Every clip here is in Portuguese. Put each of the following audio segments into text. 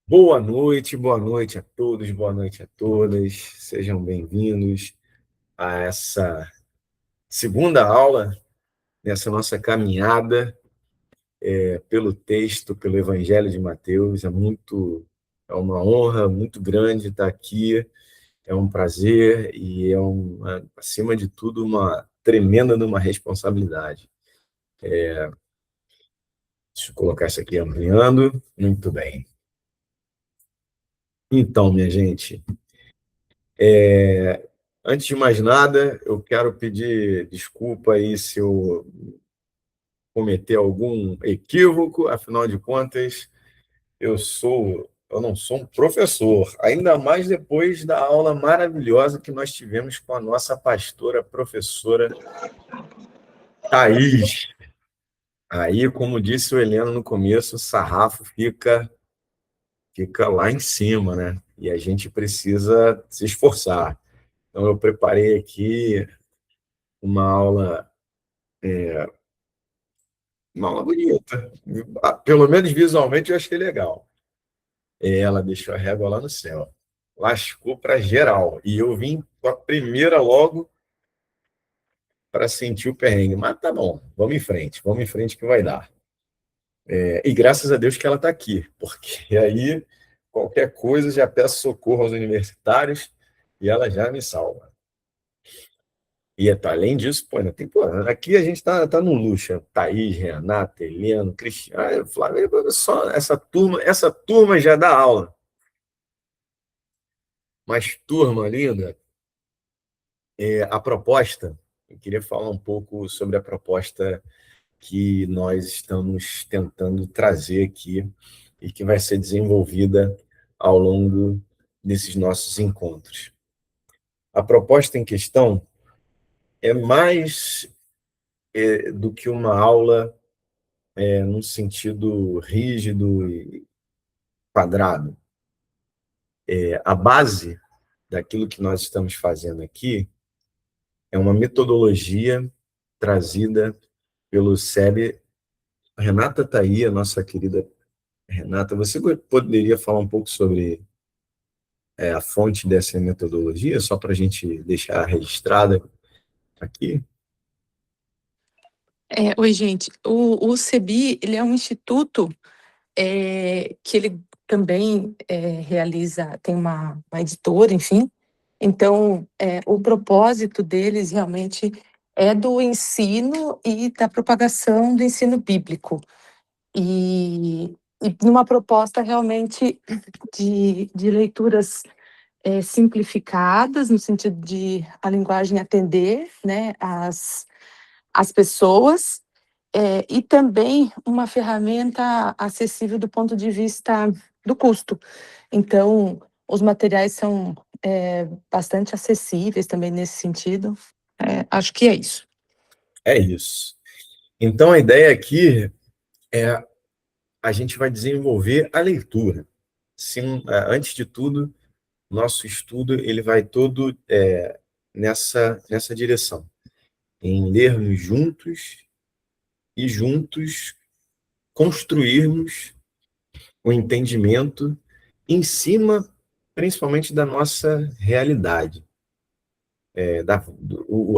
Boa noite a todos, boa noite a todas. Sejam bem-vindos a essa segunda aula nessa nossa caminhada pelo texto, pelo Evangelho de Mateus. É uma honra muito grande estar aqui. É um prazer e acima de tudo, uma tremenda de uma responsabilidade. Deixa eu colocar isso aqui ampliando. Muito bem. Então, minha gente, antes de mais nada, eu quero pedir desculpa aí se eu cometer algum equívoco, afinal de contas, eu não sou um professor, ainda mais depois da aula maravilhosa que nós tivemos com a nossa pastora, professora Thaís. Aí, como disse o Heleno no começo, o sarrafo fica lá em cima, né? E a gente precisa se esforçar. Então, eu preparei aqui uma aula Uma aula bonita. Pelo menos visualmente eu achei legal. Ela deixou a régua lá no céu. Lascou para geral. E eu vim com a primeira logo para sentir o perrengue. Mas tá bom, vamos em frente que vai dar. E graças a Deus que ela está aqui, porque aí qualquer coisa já peço socorro aos universitários e ela já me salva. E além disso, pô, aqui a gente tá no luxo. Thaís, Renata, Heleno, Cristiano, Flávio, só essa turma já dá aula. Mas, turma linda, a proposta, eu queria falar um pouco sobre a proposta que nós estamos tentando trazer aqui e que vai ser desenvolvida ao longo desses nossos encontros. A proposta em questão é mais do que uma aula num sentido rígido e quadrado. A base daquilo que nós estamos fazendo aqui é uma metodologia trazida pelo SEB. A Renata está aí, a nossa querida Renata. Você poderia falar um pouco sobre a fonte dessa metodologia, só para a gente deixar registrada aqui? Oi, gente. O CEBI, ele é um instituto que ele também realiza, tem uma editora, enfim. Então, o propósito deles realmente é do ensino e da propagação do ensino bíblico. E numa proposta realmente de leituras simplificadas, no sentido de a linguagem atender, né, as pessoas, e também uma ferramenta acessível do ponto de vista do custo. Então, os materiais são bastante acessíveis também nesse sentido. Acho que é isso. É isso. Então, a ideia aqui é a gente vai desenvolver a leitura. Sim, antes de tudo, nosso estudo ele vai todo nessa direção, em lermos juntos e juntos construirmos o entendimento em cima, principalmente, da nossa realidade,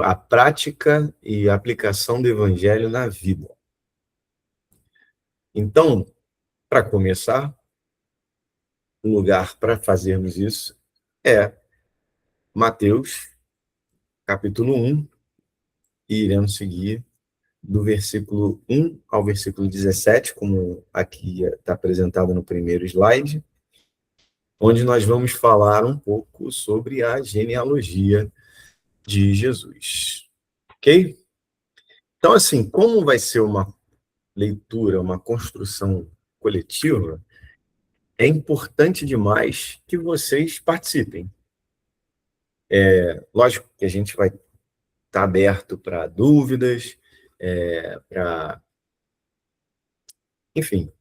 a prática e a aplicação do evangelho na vida. Então, para começar, o lugar para fazermos isso é Mateus, capítulo 1, e iremos seguir do versículo 1 ao versículo 17, como aqui está apresentado no primeiro slide, onde nós vamos falar um pouco sobre a genealogia de Jesus. Ok? Então, assim, como vai ser uma leitura, uma construção coletiva, é importante demais que vocês participem. Lógico que a gente vai estar aberto para dúvidas, enfim,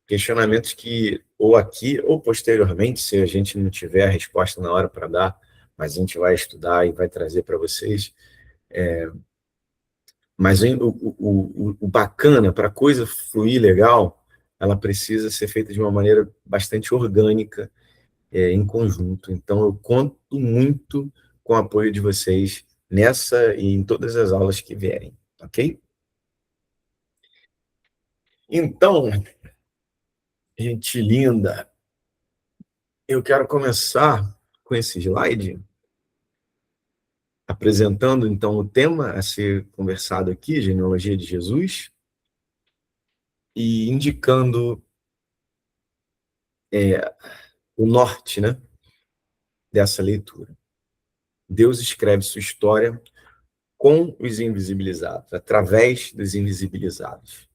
questionamentos que ou aqui ou posteriormente, se a gente não tiver a resposta na hora para dar, mas a gente vai estudar e vai trazer para vocês. Mas o bacana, para a coisa fluir legal, ela precisa ser feita de uma maneira bastante orgânica, em conjunto. Então, eu conto muito com o apoio de vocês nessa e em todas as aulas que vierem, ok? Então, gente linda, eu quero começar com esse slide, apresentando, então, o tema a ser conversado aqui, genealogia de Jesus, e indicando o norte, né, dessa leitura. Deus escreve sua história com os invisibilizados, através dos invisibilizados.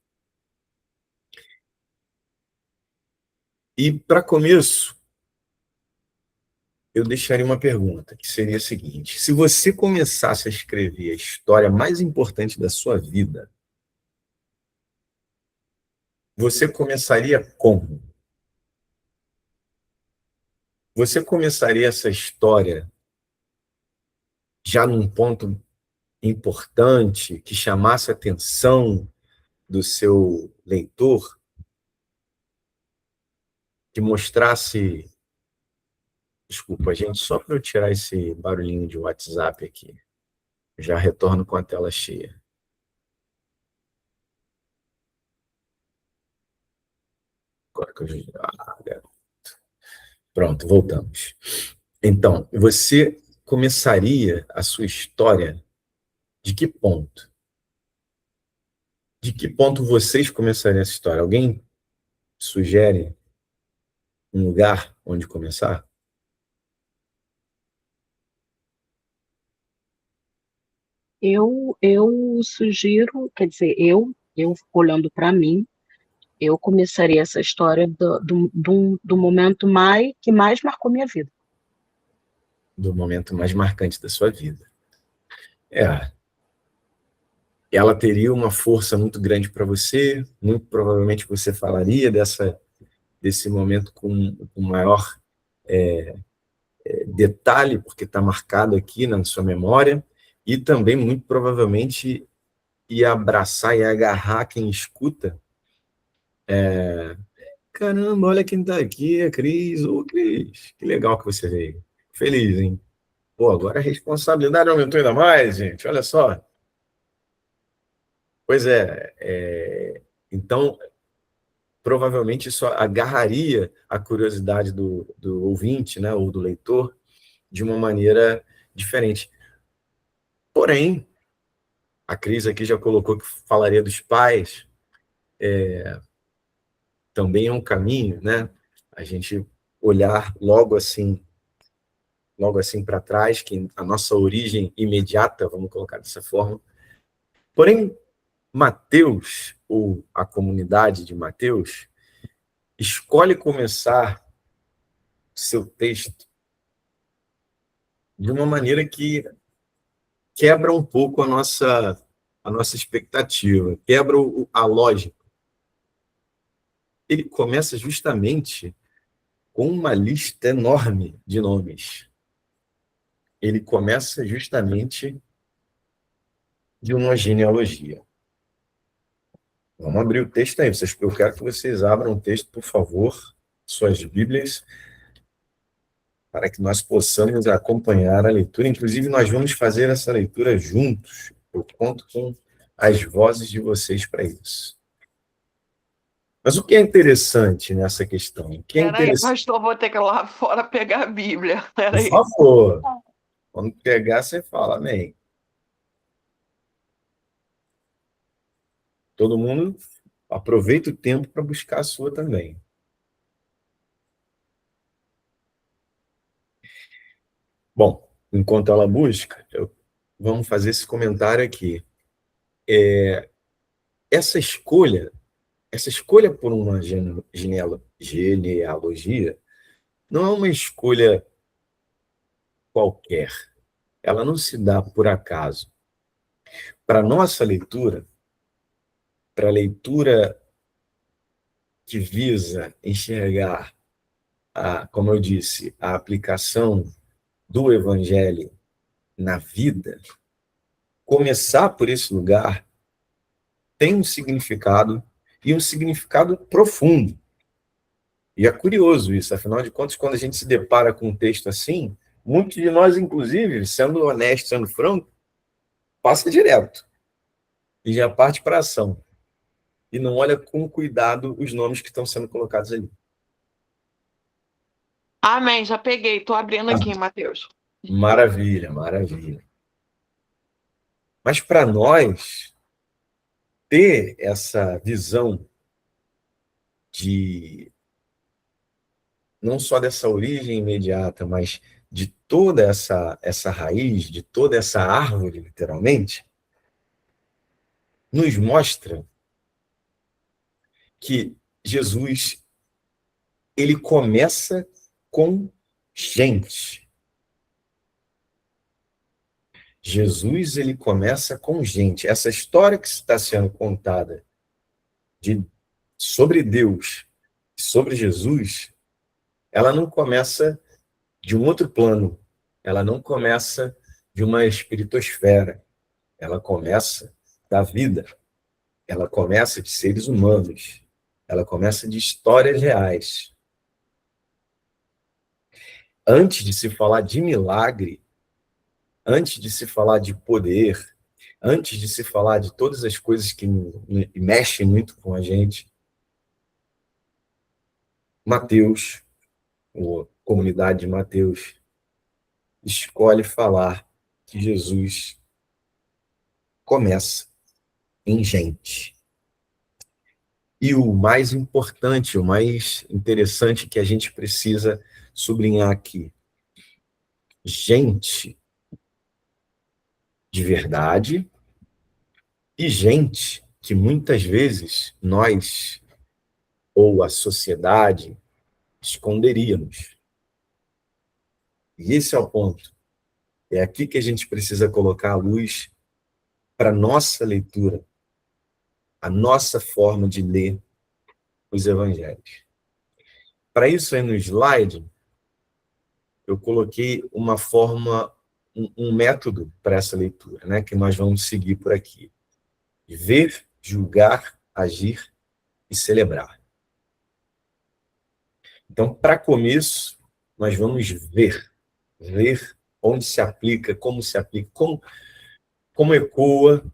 E, para começo, eu deixaria uma pergunta, que seria a seguinte: se você começasse a escrever a história mais importante da sua vida, você começaria como? Você começaria essa história já num ponto importante, que chamasse a atenção do seu leitor, que mostrasse... Desculpa, gente, só para eu tirar esse barulhinho de WhatsApp aqui. Já retorno com a tela cheia. Agora que eu... Pronto, voltamos. Então, você começaria a sua história de que ponto? De que ponto vocês começariam essa história? Alguém sugere um lugar onde começar? Eu sugiro, quer dizer, eu olhando para mim, eu começaria essa história do momento que mais marcou minha vida. Do momento mais marcante da sua vida. Ela teria uma força muito grande para você, muito provavelmente você falaria desse momento com maior detalhe, porque está marcado aqui na sua memória, e também, muito provavelmente, ia abraçar e agarrar quem escuta. Caramba, olha quem está aqui, a Cris. Ô, Cris, que legal que você veio. Feliz, hein? Pô, agora a responsabilidade aumentou ainda mais, gente, olha só. Pois então, provavelmente isso agarraria a curiosidade do ouvinte, né, ou do leitor, de uma maneira diferente. Porém, a Cris aqui já colocou que falaria dos pais, também é um caminho, né? A gente olhar logo assim para trás, que a nossa origem imediata, vamos colocar dessa forma. Porém, Mateus, ou a comunidade de Mateus, escolhe começar seu texto de uma maneira que quebra um pouco a nossa expectativa, quebra a lógica. Ele começa justamente com uma lista enorme de nomes. Ele começa justamente de uma genealogia. Vamos abrir o texto aí. Eu quero que vocês abram o texto, por favor, suas Bíblias, para que nós possamos acompanhar a leitura. Inclusive, nós vamos fazer essa leitura juntos. Eu conto com as vozes de vocês para isso. Mas o que é interessante nessa questão? O que é Peraí, interessante... pastor, vou ter que ir lá fora pegar a Bíblia. Por Peraí. favor, quando pegar, você fala amém. Todo mundo aproveita o tempo para buscar a sua também. Bom, enquanto ela busca, vamos fazer esse comentário aqui. Essa escolha por uma genealogia não é uma escolha qualquer. Ela não se dá por acaso. Para a nossa leitura, para a leitura que visa enxergar, como eu disse, a aplicação do Evangelho na vida, começar por esse lugar tem um significado e um significado profundo. E é curioso isso, afinal de contas, quando a gente se depara com um texto assim, muitos de nós, inclusive, sendo honesto, sendo franco, passa direto e já parte para a ação. E não olha com cuidado os nomes que estão sendo colocados ali. Amém, já peguei, estou abrindo aqui, Mateus. Maravilha, maravilha. Mas para nós ter essa visão de não só dessa origem imediata, mas de toda essa raiz, de toda essa árvore, literalmente, nos mostra que Jesus, ele começa com gente. Jesus, ele começa com gente. Essa história que está sendo contada sobre Deus, sobre Jesus, ela não começa de um outro plano. Ela não começa de uma espiritosfera. Ela começa da vida. Ela começa de seres humanos. Ela começa de histórias reais. Antes de se falar de milagre, antes de se falar de poder, antes de se falar de todas as coisas que mexem muito com a gente, Mateus, a comunidade de Mateus, escolhe falar que Jesus começa em gente. E o mais importante, o mais interessante que a gente precisa sublinhar aqui, gente de verdade e gente que muitas vezes nós ou a sociedade esconderíamos. E esse é o ponto. É aqui que a gente precisa colocar a luz para a nossa leitura, a nossa forma de ler os evangelhos. Para isso, aí no slide, eu coloquei uma forma, um método para essa leitura, né, que nós vamos seguir por aqui. Ver, julgar, agir e celebrar. Então, para começo, nós vamos ver onde se aplica, como ecoa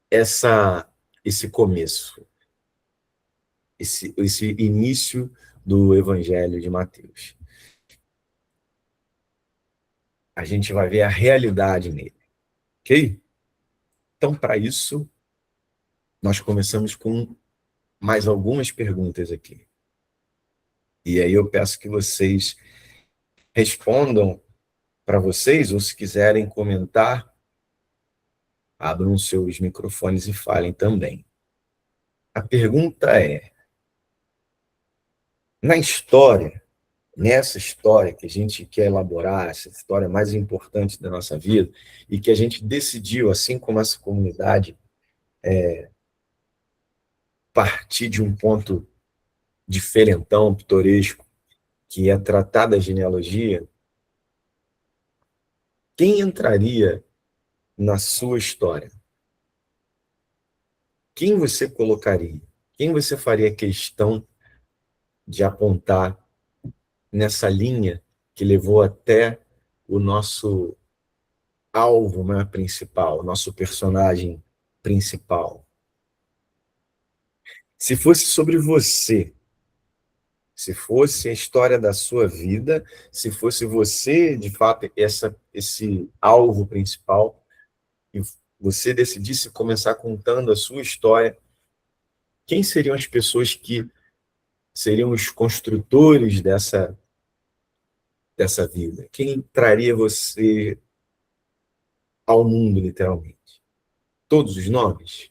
esse começo, esse início do Evangelho de Mateus. A gente vai ver a realidade nele, ok? Então, para isso, nós começamos com mais algumas perguntas aqui. E aí eu peço que vocês respondam para vocês, ou se quiserem comentar, abram seus microfones e falem também. A pergunta é, na história, nessa história que a gente quer elaborar, essa história mais importante da nossa vida, e que a gente decidiu, assim como essa comunidade, partir de um ponto diferentão, pitoresco, que é tratar da genealogia, quem entraria na sua história? Quem você colocaria? Quem você faria questão de apontar nessa linha que levou até o nosso alvo, né, principal, nosso personagem principal? Se fosse sobre você, se fosse a história da sua vida, se fosse você, de fato, esse alvo principal, e você decidisse começar contando a sua história, quem seriam as pessoas que seriam os construtores dessa vida? Quem traria você ao mundo, literalmente? Todos os nomes?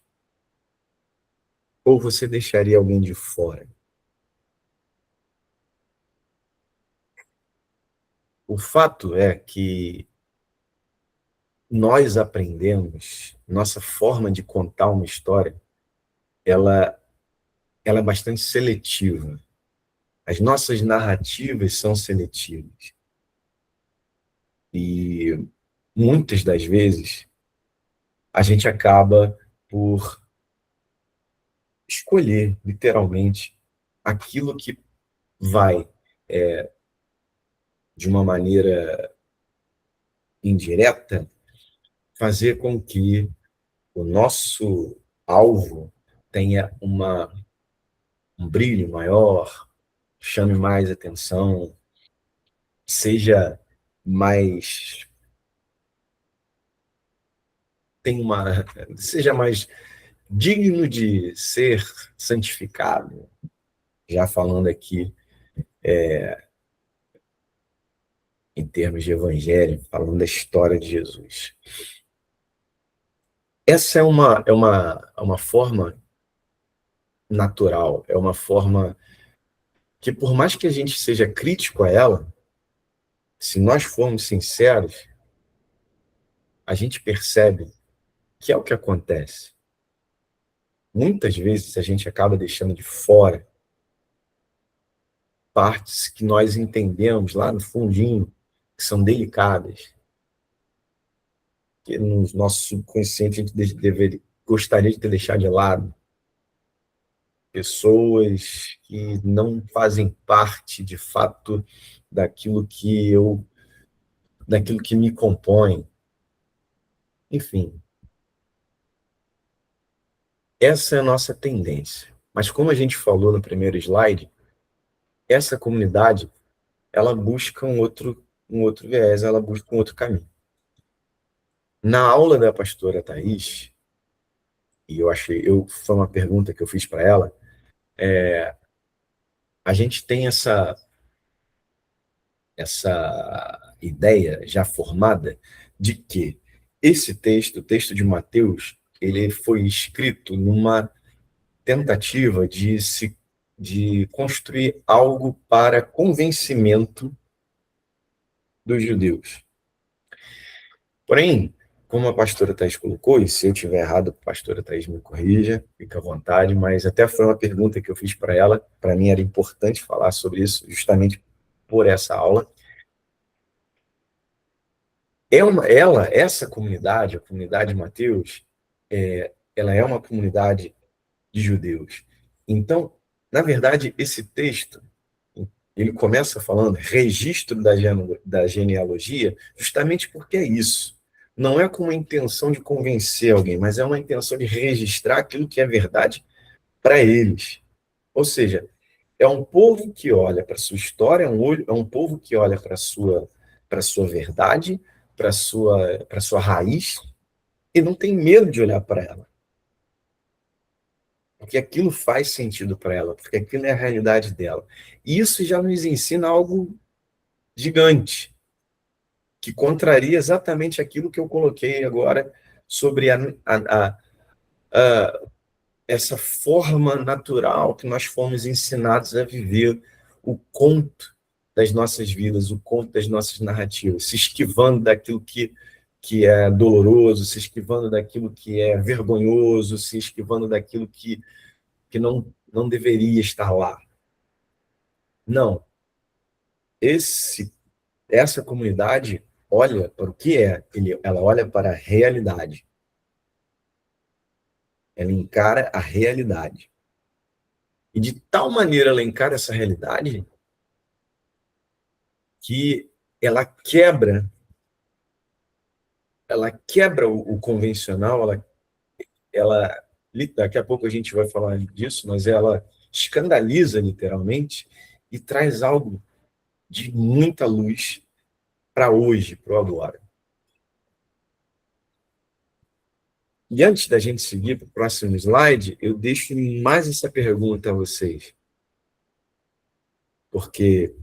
Ou você deixaria alguém de fora? O fato é que nós aprendemos, nossa forma de contar uma história, ela é bastante seletiva. As nossas narrativas são seletivas. E muitas das vezes a gente acaba por escolher, literalmente, aquilo que vai, de uma maneira indireta, fazer com que o nosso alvo tenha um brilho maior, chame mais atenção, seja mais seja mais digno de ser santificado, já falando aqui em termos de evangelho, falando da história de Jesus. Essa é uma forma natural, é uma forma que, por mais que a gente seja crítico a ela, se nós formos sinceros, a gente percebe que é o que acontece. Muitas vezes a gente acaba deixando de fora partes que nós entendemos lá no fundinho, que são delicadas, que no nosso subconsciente a gente gostaria de ter deixado de lado. Pessoas que não fazem parte, de fato, daquilo que me compõe. Enfim, essa é a nossa tendência. Mas como a gente falou no primeiro slide, essa comunidade, ela busca um outro viés, ela busca um outro caminho. Na aula da pastora Thaís, e foi uma pergunta que eu fiz para ela, a gente tem essa ideia já formada de que esse texto, o texto de Mateus, ele foi escrito numa tentativa de construir algo para convencimento dos judeus. Porém, como a pastora Thaís colocou, e se eu estiver errado, a pastora Thaís me corrija, fica à vontade, mas até foi uma pergunta que eu fiz para ela, para mim era importante falar sobre isso, justamente por essa aula. Essa comunidade, a comunidade de Mateus, ela é uma comunidade de judeus. Então, na verdade, esse texto, ele começa falando registro da genealogia, justamente porque é isso. Não é com a intenção de convencer alguém, mas é uma intenção de registrar aquilo que é verdade para eles. Ou seja, é um povo que olha para a sua história, é um povo que olha para a sua verdade, para a sua raiz, e não tem medo de olhar para ela. Porque aquilo faz sentido para ela, porque aquilo é a realidade dela. E isso já nos ensina algo gigante, que contraria exatamente aquilo que eu coloquei agora sobre essa forma natural que nós fomos ensinados a viver o conto das nossas vidas, o conto das nossas narrativas, se esquivando daquilo que é doloroso, se esquivando daquilo que é vergonhoso, se esquivando daquilo que não deveria estar lá. Não. Essa comunidade olha para o que é, ela olha para a realidade. Ela encara a realidade. E de tal maneira ela encara essa realidade que ela quebra o convencional, daqui a pouco a gente vai falar disso, mas ela escandaliza literalmente e traz algo de muita luz para hoje, para o agora. E antes da gente seguir para o próximo slide, eu deixo mais essa pergunta a vocês. Porque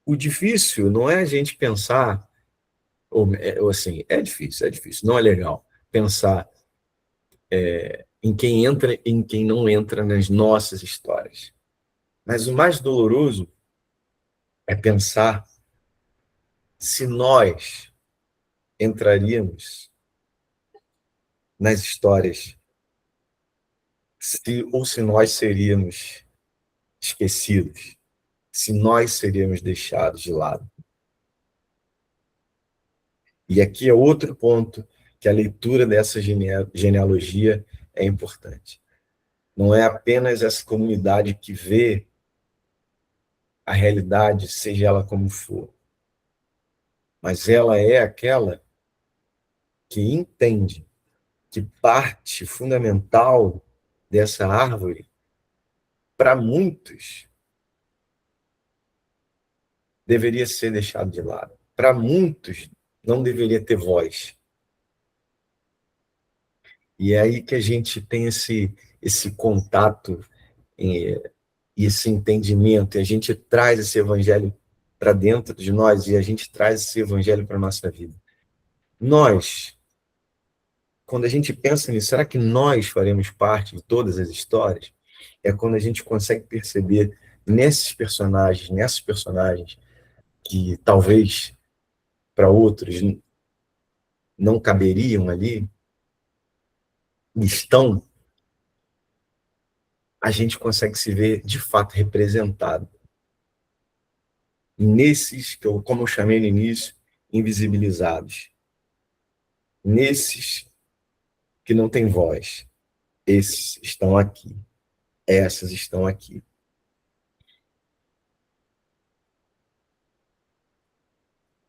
o difícil não é a gente pensar, ou assim, é difícil, não é legal pensar em quem entra e em quem não entra nas nossas histórias. Mas o mais doloroso é pensar se nós entraríamos nas histórias, ou se nós seríamos esquecidos, se nós seríamos deixados de lado. E aqui é outro ponto que a leitura dessa genealogia é importante. Não é apenas essa comunidade que vê a realidade, seja ela como for, mas ela é aquela que entende que parte fundamental dessa árvore, para muitos, deveria ser deixado de lado. Para muitos, não deveria ter voz. E é aí que a gente tem esse contato e esse entendimento, e a gente traz esse evangelho para dentro de nós, e a gente traz esse evangelho para a nossa vida. Nós, quando a gente pensa nisso, será que nós faremos parte de todas as histórias? É quando a gente consegue perceber nessas personagens, que talvez para outros não caberiam ali, estão, a gente consegue se ver de fato representado. Nesses, que eu, como eu chamei no início, invisibilizados. Nesses que não têm voz. Esses estão aqui. Essas estão aqui.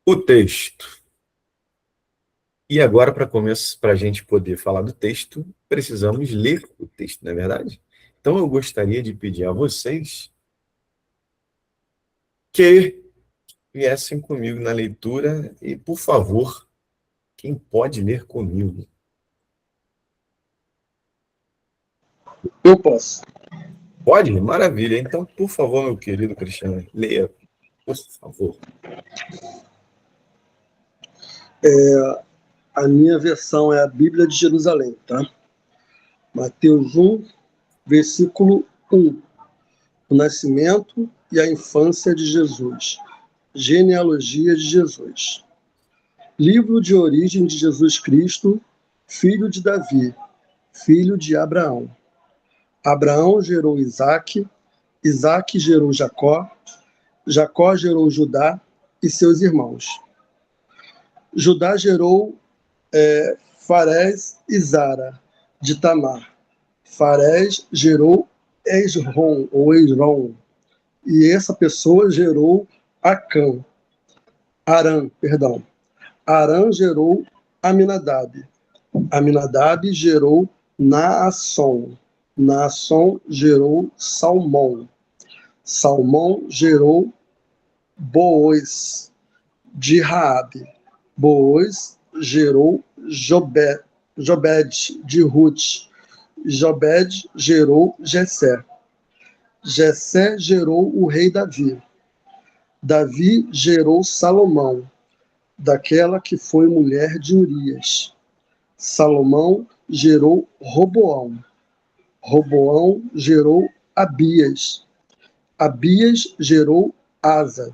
O texto. E agora, para a gente poder falar do texto, precisamos ler o texto, não é verdade? Então, eu gostaria de pedir a vocês que viessem comigo na leitura e, por favor, quem pode ler comigo? Eu posso. Pode? Maravilha. Então, por favor, meu querido Cristiano, leia, por favor. A minha versão é a Bíblia de Jerusalém, tá? Mateus 1, versículo 1. O nascimento e a infância de Jesus. Genealogia de Jesus. Livro de origem de Jesus Cristo, filho de Davi, filho de Abraão. Abraão gerou Isaque, Isaque gerou Jacó, Jacó gerou Judá e seus irmãos. Judá gerou Farés e Zara, de Tamar. Farés gerou Esrom, e essa pessoa gerou Arã. Arã gerou Aminadab. Aminadab gerou Naasson. Naasson gerou Salmão. Salmão gerou Boaz, de Raabe. Boaz gerou Jobed, de Ruth. Jobed gerou Jessé. Jessé gerou o rei Davi. Davi gerou Salomão, daquela que foi mulher de Urias. Salomão gerou Roboão. Roboão gerou Abias. Abias gerou Asa.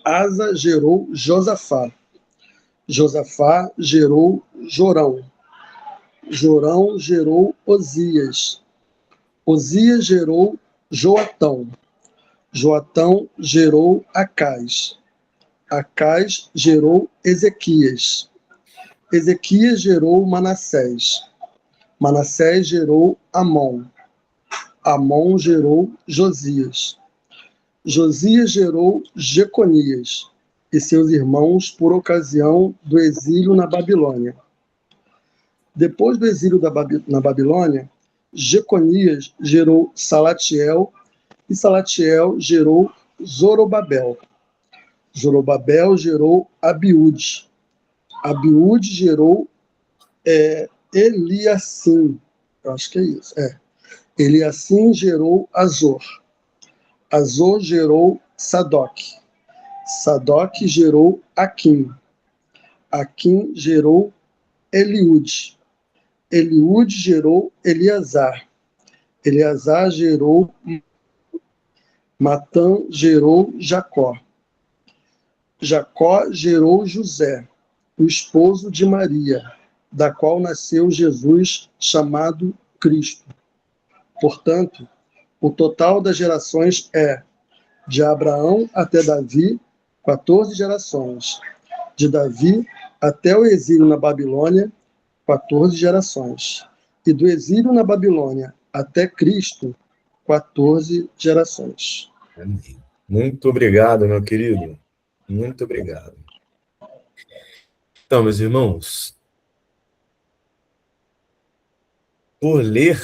Asa gerou Josafá. Josafá gerou Jorão. Jorão gerou Osias. Osias gerou Joatão. Joatão gerou Acais. Acais gerou Ezequias. Ezequias gerou Manassés. Manassés gerou Amon. Amon gerou Josias. Josias gerou Jeconias e seus irmãos por ocasião do exílio na Babilônia. Depois do exílio na Babilônia, Jeconias gerou Salatiel e Salatiel gerou Zorobabel. Zorobabel gerou Abiúde. Abiúde gerou Eliacim. Eu acho que é isso. Eliacim gerou Azor. Azor gerou Sadoc. Sadoc gerou Aquim. Aquim gerou Eliúde. Eliúde gerou Eleazar. Eleazar gerou Matã gerou Jacó. Jacó gerou José, o esposo de Maria, da qual nasceu Jesus, chamado Cristo. Portanto, o total das gerações é, de Abraão até Davi, 14 gerações. De Davi até o exílio na Babilônia, 14 gerações. E do exílio na Babilônia até Cristo, 14 gerações. Amém. Muito obrigado, meu querido. Muito obrigado. Então, meus irmãos, por ler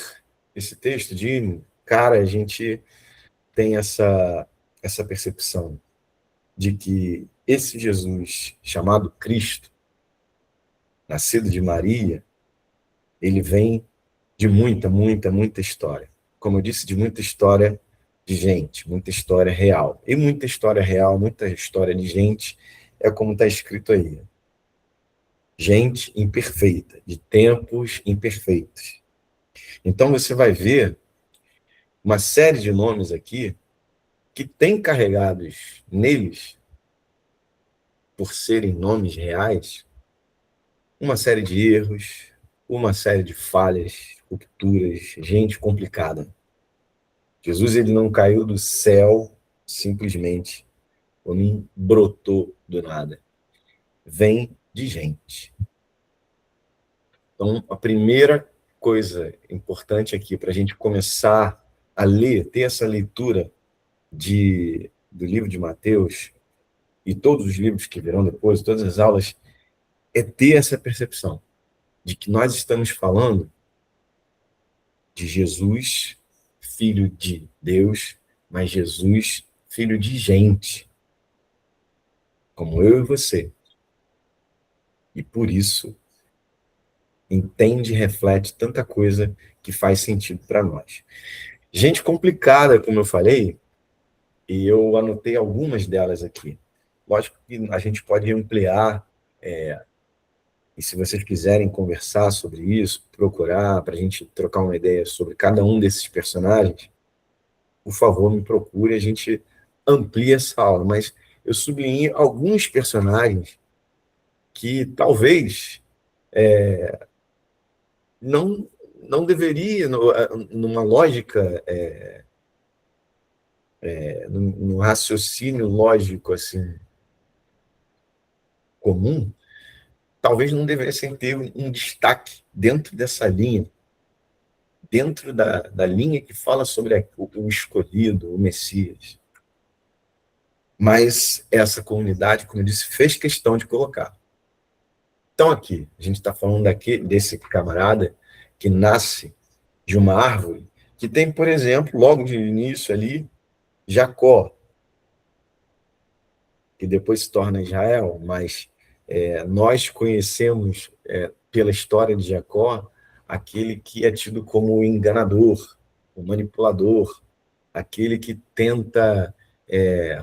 esse texto de cara, a gente tem essa percepção de que esse Jesus, chamado Cristo, nascido de Maria, ele vem de muita história. Como eu disse, de muita história de gente, muita história real. E muita história real, muita história de gente, é como está escrito aí. Gente imperfeita, de tempos imperfeitos. Então você vai ver uma série de nomes aqui que tem carregados neles, por serem nomes reais, uma série de erros, uma série de falhas, rupturas, gente complicada. Jesus, ele não caiu do céu simplesmente, ou não brotou do nada. Vem de gente. Então, a primeira coisa importante aqui para a gente começar a ler, ter essa leitura do livro de Mateus e todos os livros que virão depois, todas as aulas, é ter essa percepção de que nós estamos falando de Jesus, filho de Deus, mas Jesus, filho de gente, como eu e você. E por isso, entende e reflete tanta coisa que faz sentido para nós. Gente complicada, como eu falei, e eu anotei algumas delas aqui. Lógico que a gente pode ampliar, e se vocês quiserem conversar sobre isso, procurar, para a gente trocar uma ideia sobre cada um desses personagens, por favor, me procure, a gente amplia essa aula. Mas eu sublinhei alguns personagens que talvez não deveria, numa lógica, num raciocínio lógico assim comum, talvez não devessem ter um destaque dentro dessa linha, dentro da linha que fala sobre o escolhido, o Messias. Mas essa comunidade, como eu disse, fez questão de colocar. Então aqui, a gente está falando desse camarada que nasce de uma árvore, que tem, por exemplo, logo de início ali, Jacó, que depois se torna Israel, mas nós conhecemos, pela história de Jacó, aquele que é tido como o enganador, o manipulador, aquele que tenta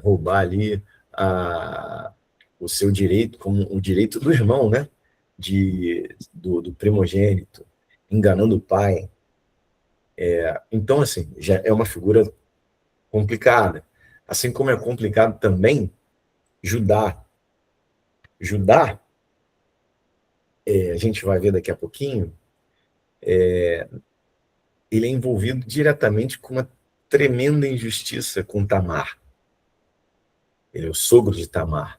roubar ali o seu direito, como o direito do irmão, né? Do primogênito, enganando o pai. Então, assim, já é uma figura complicada. Assim como é complicado também Judá. Judá, a gente vai ver daqui a pouquinho, ele é envolvido diretamente com uma tremenda injustiça com Tamar. Ele é o sogro de Tamar.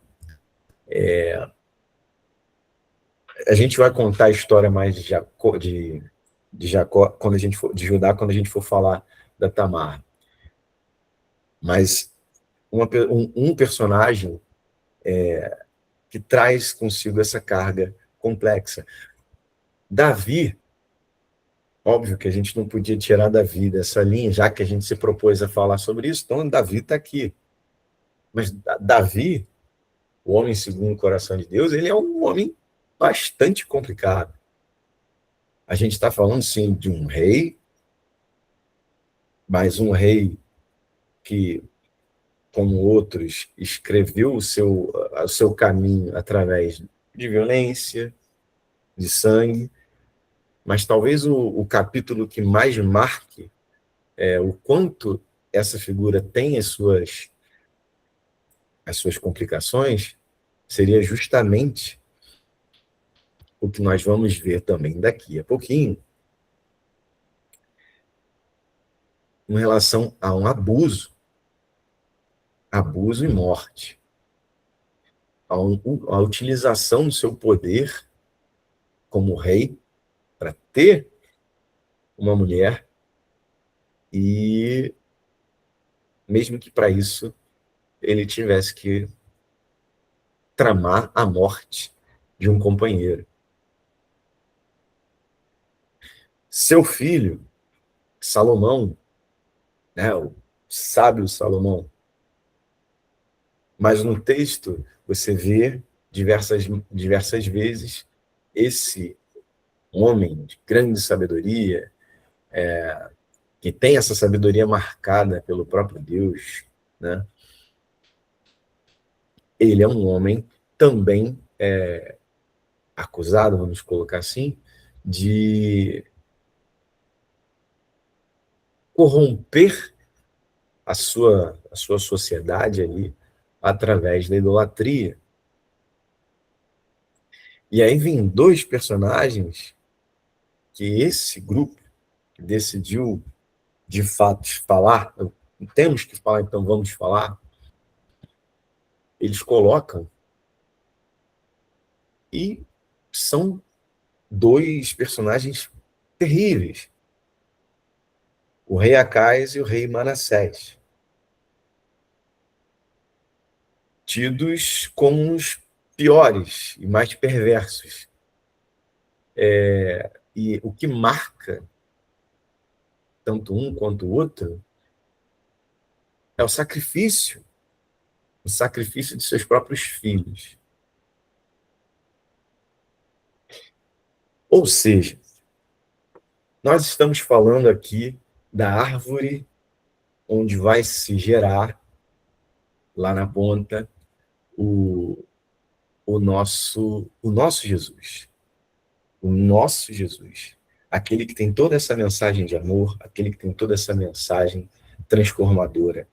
A gente vai contar a história mais de Jacó quando a gente for, de Judá, quando a gente for falar da Tamar. Mas um personagem que traz consigo essa carga complexa. Davi, óbvio que a gente não podia tirar Davi dessa linha, já que a gente se propôs a falar sobre isso, então Davi está aqui. Mas Davi, o homem segundo o coração de Deus, ele é um homem bastante complicado. A gente está falando, sim, de um rei, mas um rei que, como outros, escreveu o seu caminho através de violência, de sangue, mas talvez o capítulo que mais marque o quanto essa figura tem as suas complicações seria justamente o que nós vamos ver também daqui a pouquinho, em relação a um abuso e morte, a utilização do seu poder como rei para ter uma mulher e mesmo que para isso ele tivesse que tramar a morte de um companheiro. Seu filho, Salomão, né, o sábio Salomão, mas no texto você vê diversas vezes esse homem de grande sabedoria, que tem essa sabedoria marcada pelo próprio Deus, né? Ele é um homem também acusado, vamos colocar assim, de corromper a sua sociedade ali através da idolatria. E aí vem dois personagens que esse grupo decidiu, de fato, falar, temos que falar, então vamos falar, eles colocam, e são dois personagens terríveis, o rei Acais e o rei Manassés, tidos como os piores e mais perversos. E o que marca tanto um quanto o outro é o sacrifício de seus próprios filhos. Ou seja, nós estamos falando aqui da árvore onde vai se gerar, lá na ponta, o nosso Jesus. O nosso Jesus. Aquele que tem toda essa mensagem de amor, aquele que tem toda essa mensagem transformadora.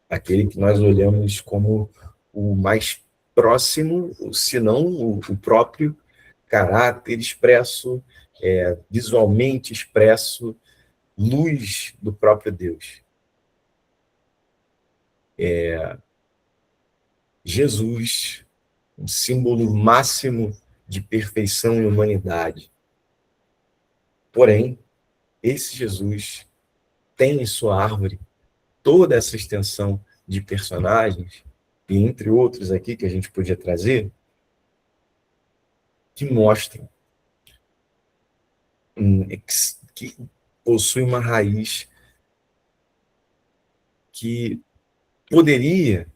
Aquele que nós olhamos como o mais próximo, se não o próprio caráter expresso, visualmente expresso, luz do próprio Deus. Jesus, um símbolo máximo de perfeição e humanidade. Porém, esse Jesus tem em sua árvore toda essa extensão de personagens, e entre outros aqui que a gente podia trazer, que mostram que possui uma raiz que poderia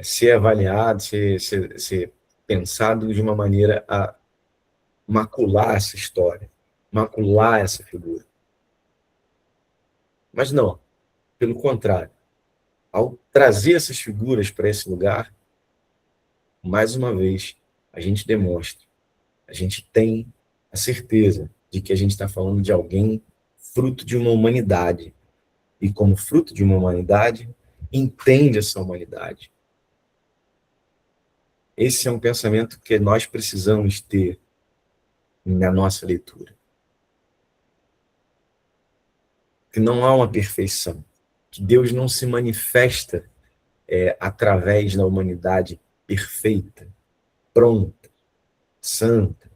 ser avaliado, ser pensado de uma maneira a macular essa história, macular essa figura. Mas não, pelo contrário. Ao trazer essas figuras para esse lugar, mais uma vez, a gente demonstra, a gente tem a certeza de que a gente está falando de alguém fruto de uma humanidade. E como fruto de uma humanidade, entende essa humanidade. Esse é um pensamento que nós precisamos ter na nossa leitura. Que não há uma perfeição. Que Deus não se manifesta através da humanidade perfeita, pronta, santa.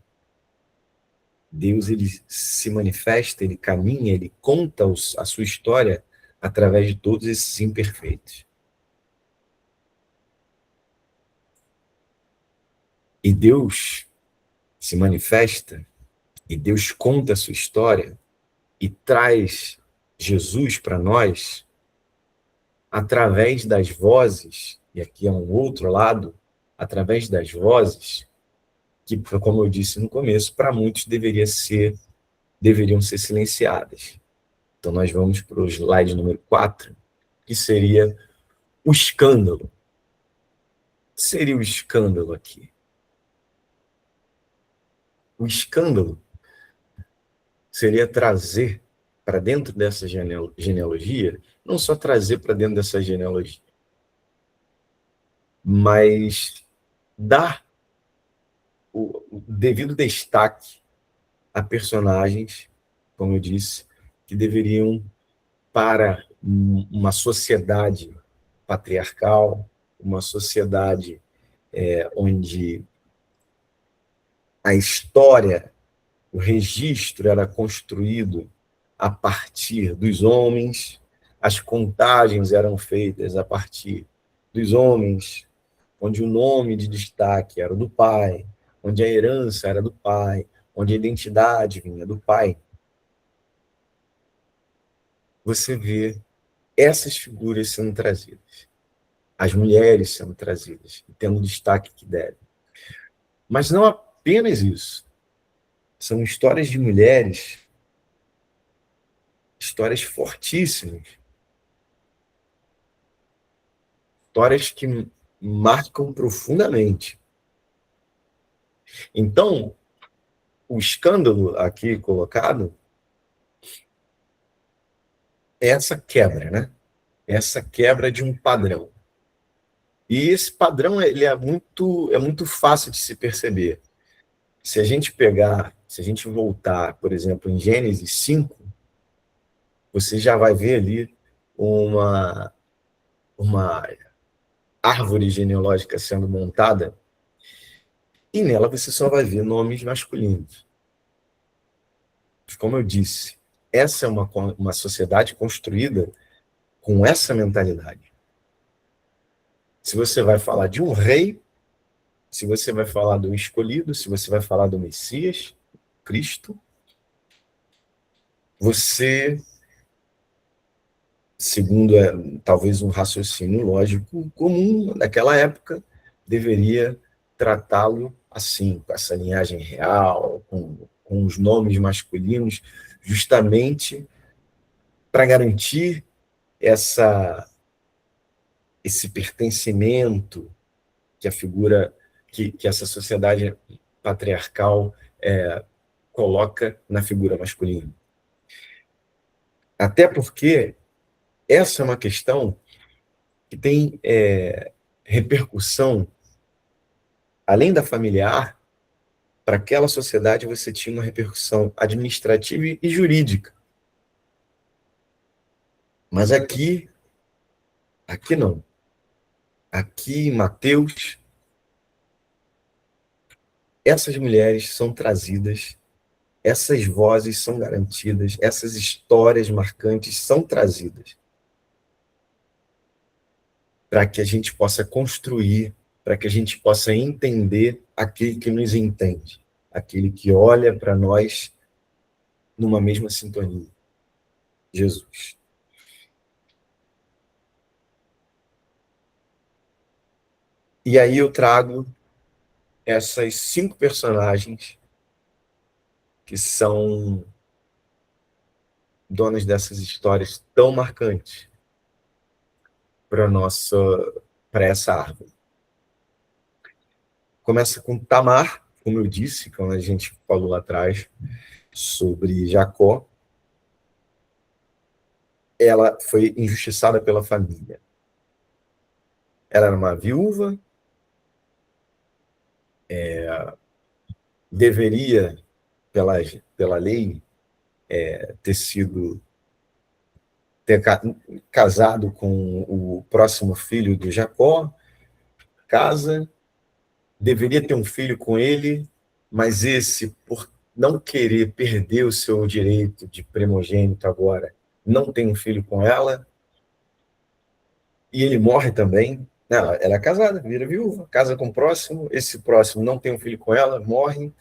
Deus, ele se manifesta, ele caminha, ele conta a sua história através de todos esses imperfeitos. E Deus se manifesta, e Deus conta a sua história, e traz Jesus para nós através das vozes, e aqui é um outro lado, através das vozes, que, como eu disse no começo, para muitos deveriam ser silenciadas. Então nós vamos para o slide número 4, que seria o escândalo. O que seria o escândalo aqui? O escândalo seria trazer para dentro dessa genealogia, não só trazer para dentro dessa genealogia, mas dar o devido destaque a personagens, como eu disse, que deveriam, para uma sociedade patriarcal, uma sociedade onde a história, o registro era construído a partir dos homens, as contagens eram feitas a partir dos homens, onde o nome de destaque era do pai, onde a herança era do pai, onde a identidade vinha do pai. Você vê essas figuras sendo trazidas, as mulheres sendo trazidas, tendo o destaque que devem. Mas não apenas isso. São histórias de mulheres, histórias fortíssimas, histórias que marcam profundamente. Então, o escândalo aqui colocado é essa quebra, né? Essa quebra de um padrão. E esse padrão ele é muito fácil de se perceber. Se a gente voltar, por exemplo, em Gênesis 5, você já vai ver ali uma árvore genealógica sendo montada, e nela você só vai ver nomes masculinos. Como eu disse, essa é uma sociedade construída com essa mentalidade. Se você vai falar de um rei, se você vai falar do escolhido, se você vai falar do Messias, Cristo, você, segundo talvez um raciocínio lógico comum daquela época, deveria tratá-lo assim, com essa linhagem real, com os nomes masculinos, justamente para garantir esse pertencimento que a figura, que essa sociedade patriarcal coloca na figura masculina. Até porque essa é uma questão que tem repercussão, além da familiar, para aquela sociedade você tinha uma repercussão administrativa e jurídica. Mas aqui não. Aqui em Mateus, essas mulheres são trazidas, essas vozes são garantidas, essas histórias marcantes são trazidas para que a gente possa construir, para que a gente possa entender aquele que nos entende, aquele que olha para nós numa mesma sintonia, Jesus. E aí eu trago essas 5 personagens que são donas dessas histórias tão marcantes para essa árvore. Começa com Tamar, como eu disse, quando a gente falou lá atrás sobre Jacó. Ela foi injustiçada pela família. Ela era uma viúva, deveria, pela lei, ter casado com o próximo filho de Jacó, casa, deveria ter um filho com ele, mas esse, por não querer perder o seu direito de primogênito agora, não tem um filho com ela, e ele morre também. Não, ela é casada, vira viúva, casa com o próximo, esse próximo não tem um filho com ela, morre.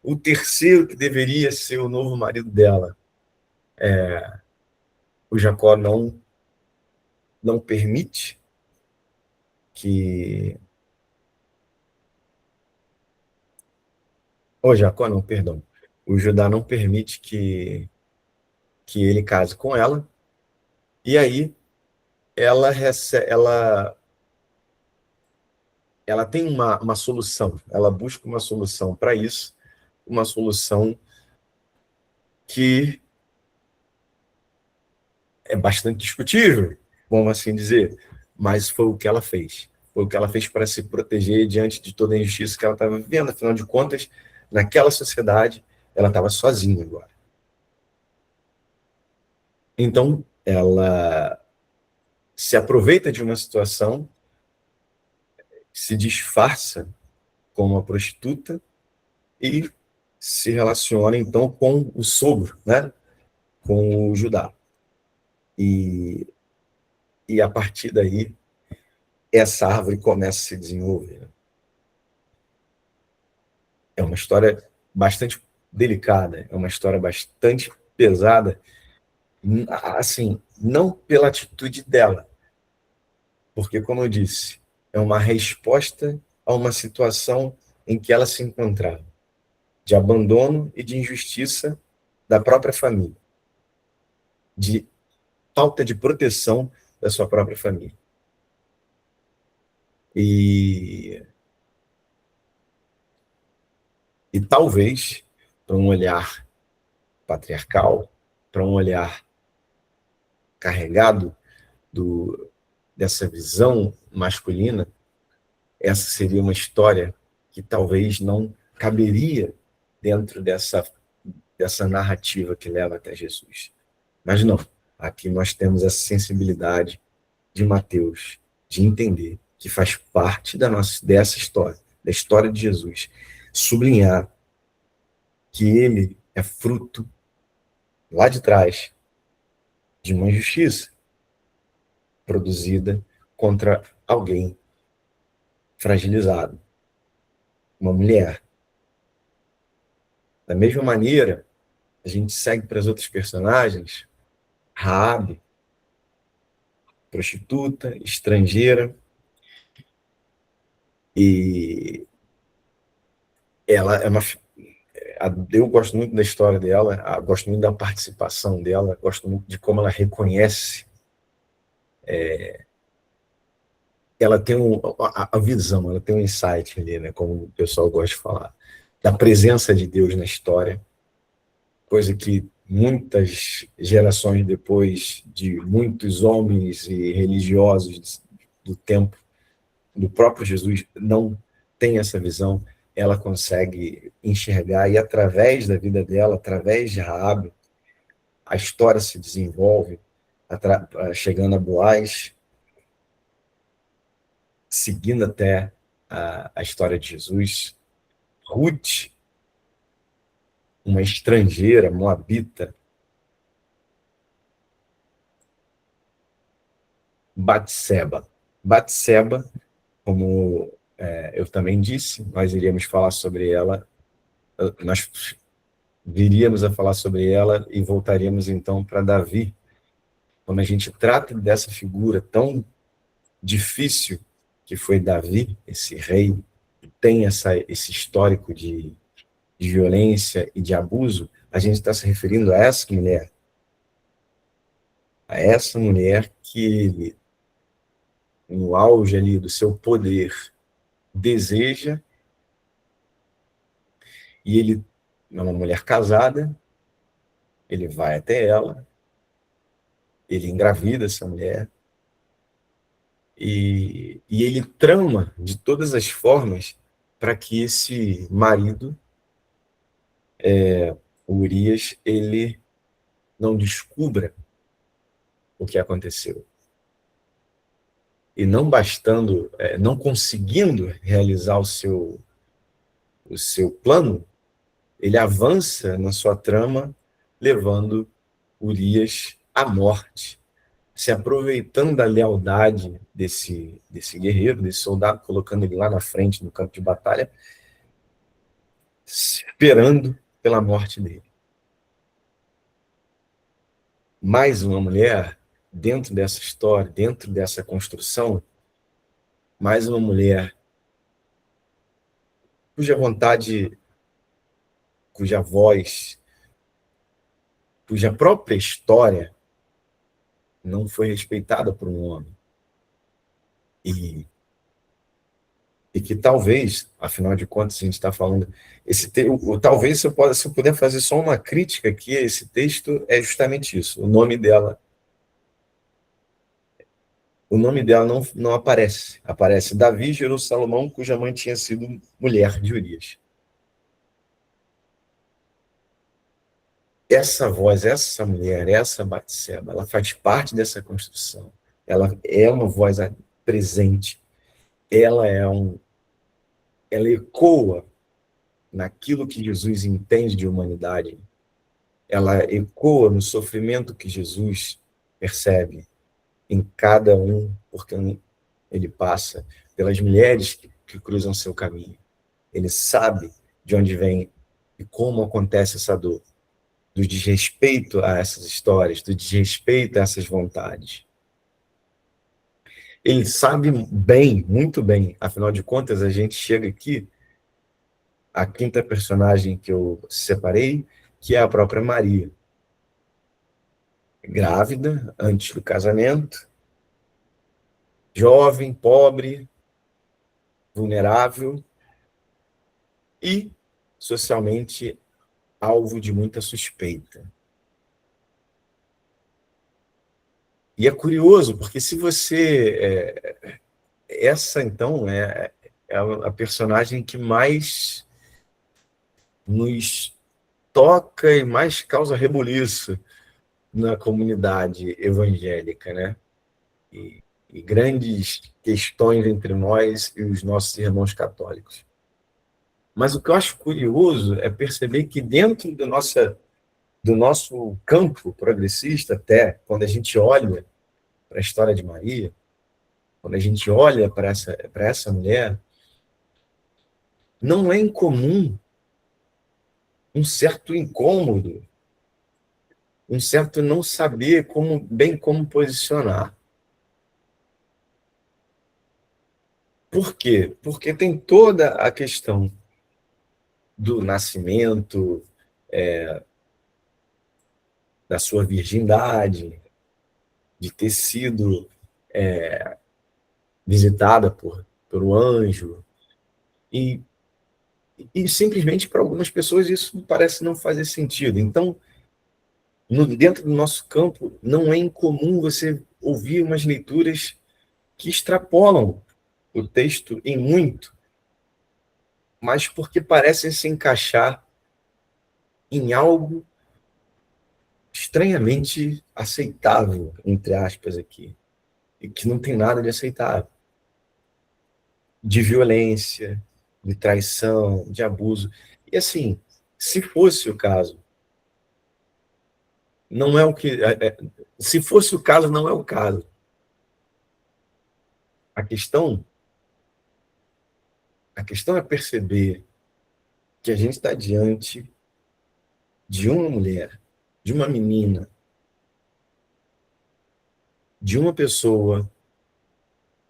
O terceiro, que deveria ser o novo marido dela, o Jacó não permite que... O Jacó não, perdão. O Judá não permite que ele case com ela. E aí ela tem uma solução. Ela busca uma solução para isso, uma solução que é bastante discutível, vamos assim dizer, mas foi o que ela fez. Foi o que ela fez para se proteger diante de toda a injustiça que ela estava vivendo. Afinal de contas, naquela sociedade, ela estava sozinha agora. Então, ela se aproveita de uma situação, se disfarça como uma prostituta e se relaciona, então, com o sogro, né? com o Judá. E a partir daí, essa árvore começa a se desenvolver. É uma história bastante delicada, é uma história bastante pesada, assim, não pela atitude dela, porque, como eu disse, é uma resposta a uma situação em que ela se encontrava, de abandono e de injustiça da própria família, de falta de proteção da sua própria família. E talvez, para um olhar patriarcal, para um olhar carregado dessa visão masculina, essa seria uma história que talvez não caberia dentro dessa narrativa que leva até Jesus. Mas não, aqui nós temos a sensibilidade de Mateus, de entender que faz parte dessa história, da história de Jesus, sublinhar que ele é fruto, lá de trás, de uma injustiça produzida contra alguém fragilizado, uma mulher. Da mesma maneira, a gente segue para as outras personagens, Raabe, prostituta, estrangeira, e ela é eu gosto muito da história dela, gosto muito da participação dela, gosto muito de como ela reconhece, ela tem a visão, ela tem um insight ali, né, como o pessoal gosta de falar, da presença de Deus na história, coisa que muitas gerações depois de muitos homens e religiosos do tempo do próprio Jesus não tem essa visão, ela consegue enxergar, e através da vida dela, através de Raabe, a história se desenvolve, chegando a Boaz, seguindo até a história de Jesus. Ruth, uma estrangeira, moabita. Batseba, como eu também disse, nós iríamos falar sobre ela, nós viríamos a falar sobre ela e voltaríamos então para Davi. Quando a gente trata dessa figura tão difícil que foi Davi, esse rei, que tem esse histórico de violência e de abuso, a gente está se referindo a essa mulher que, no auge ali do seu poder, deseja, e ele é uma mulher casada, ele vai até ela, ele engravida essa mulher, e ele trama de todas as formas para que esse marido, o Urias, ele não descubra o que aconteceu. E não bastando, não conseguindo realizar o seu plano, ele avança na sua trama, levando Urias à morte, se aproveitando da lealdade desse guerreiro, desse soldado, colocando ele lá na frente, no campo de batalha, esperando pela morte dele. Mais uma mulher, dentro dessa história, dentro dessa construção, mais uma mulher cuja vontade, cuja voz, cuja própria história não foi respeitada por um homem. E que talvez, afinal de contas, a gente está falando, talvez se eu puder fazer só uma crítica aqui, esse texto é justamente isso. O nome dela não aparece. Aparece Davi gerou Salomão, cuja mãe tinha sido mulher de Urias. Essa voz, essa mulher, essa Batseba, ela faz parte dessa construção. Ela é uma voz presente. Ela ecoa naquilo que Jesus entende de humanidade. ela ecoa no sofrimento que Jesus percebe em cada um, porque ele passa, pelas mulheres que cruzam seu caminho. Ele sabe de onde vem e como acontece essa dor, do desrespeito a essas histórias, do desrespeito a essas vontades. Ele sabe bem, muito bem, afinal de contas, a gente chega aqui, a quinta personagem que eu separei, que é a própria Maria. Grávida, antes do casamento, jovem, pobre, vulnerável e socialmente alvo de muita suspeita. E é curioso, porque se você... essa, então, é a personagem que mais nos toca e mais causa rebuliço na comunidade evangélica, né? E grandes questões entre nós e os nossos irmãos católicos. Mas o que eu acho curioso é perceber que dentro do nosso campo progressista, até quando a gente olha para a história de Maria, quando a gente olha para essa mulher, não é incomum um certo incômodo, um certo não saber como posicionar. Por quê? Porque tem toda a questão do nascimento, da sua virgindade, de ter sido visitada por um anjo, e simplesmente para algumas pessoas isso parece não fazer sentido. Então, dentro do nosso campo, não é incomum você ouvir umas leituras que extrapolam o texto em muito, mas porque parecem se encaixar em algo estranhamente aceitável, entre aspas, aqui, e que não tem nada de aceitável. De violência, de traição, de abuso. E assim, se fosse o caso, não é o que... se fosse o caso, não é o caso. A questão é perceber que a gente está diante de uma mulher, de uma menina, de uma pessoa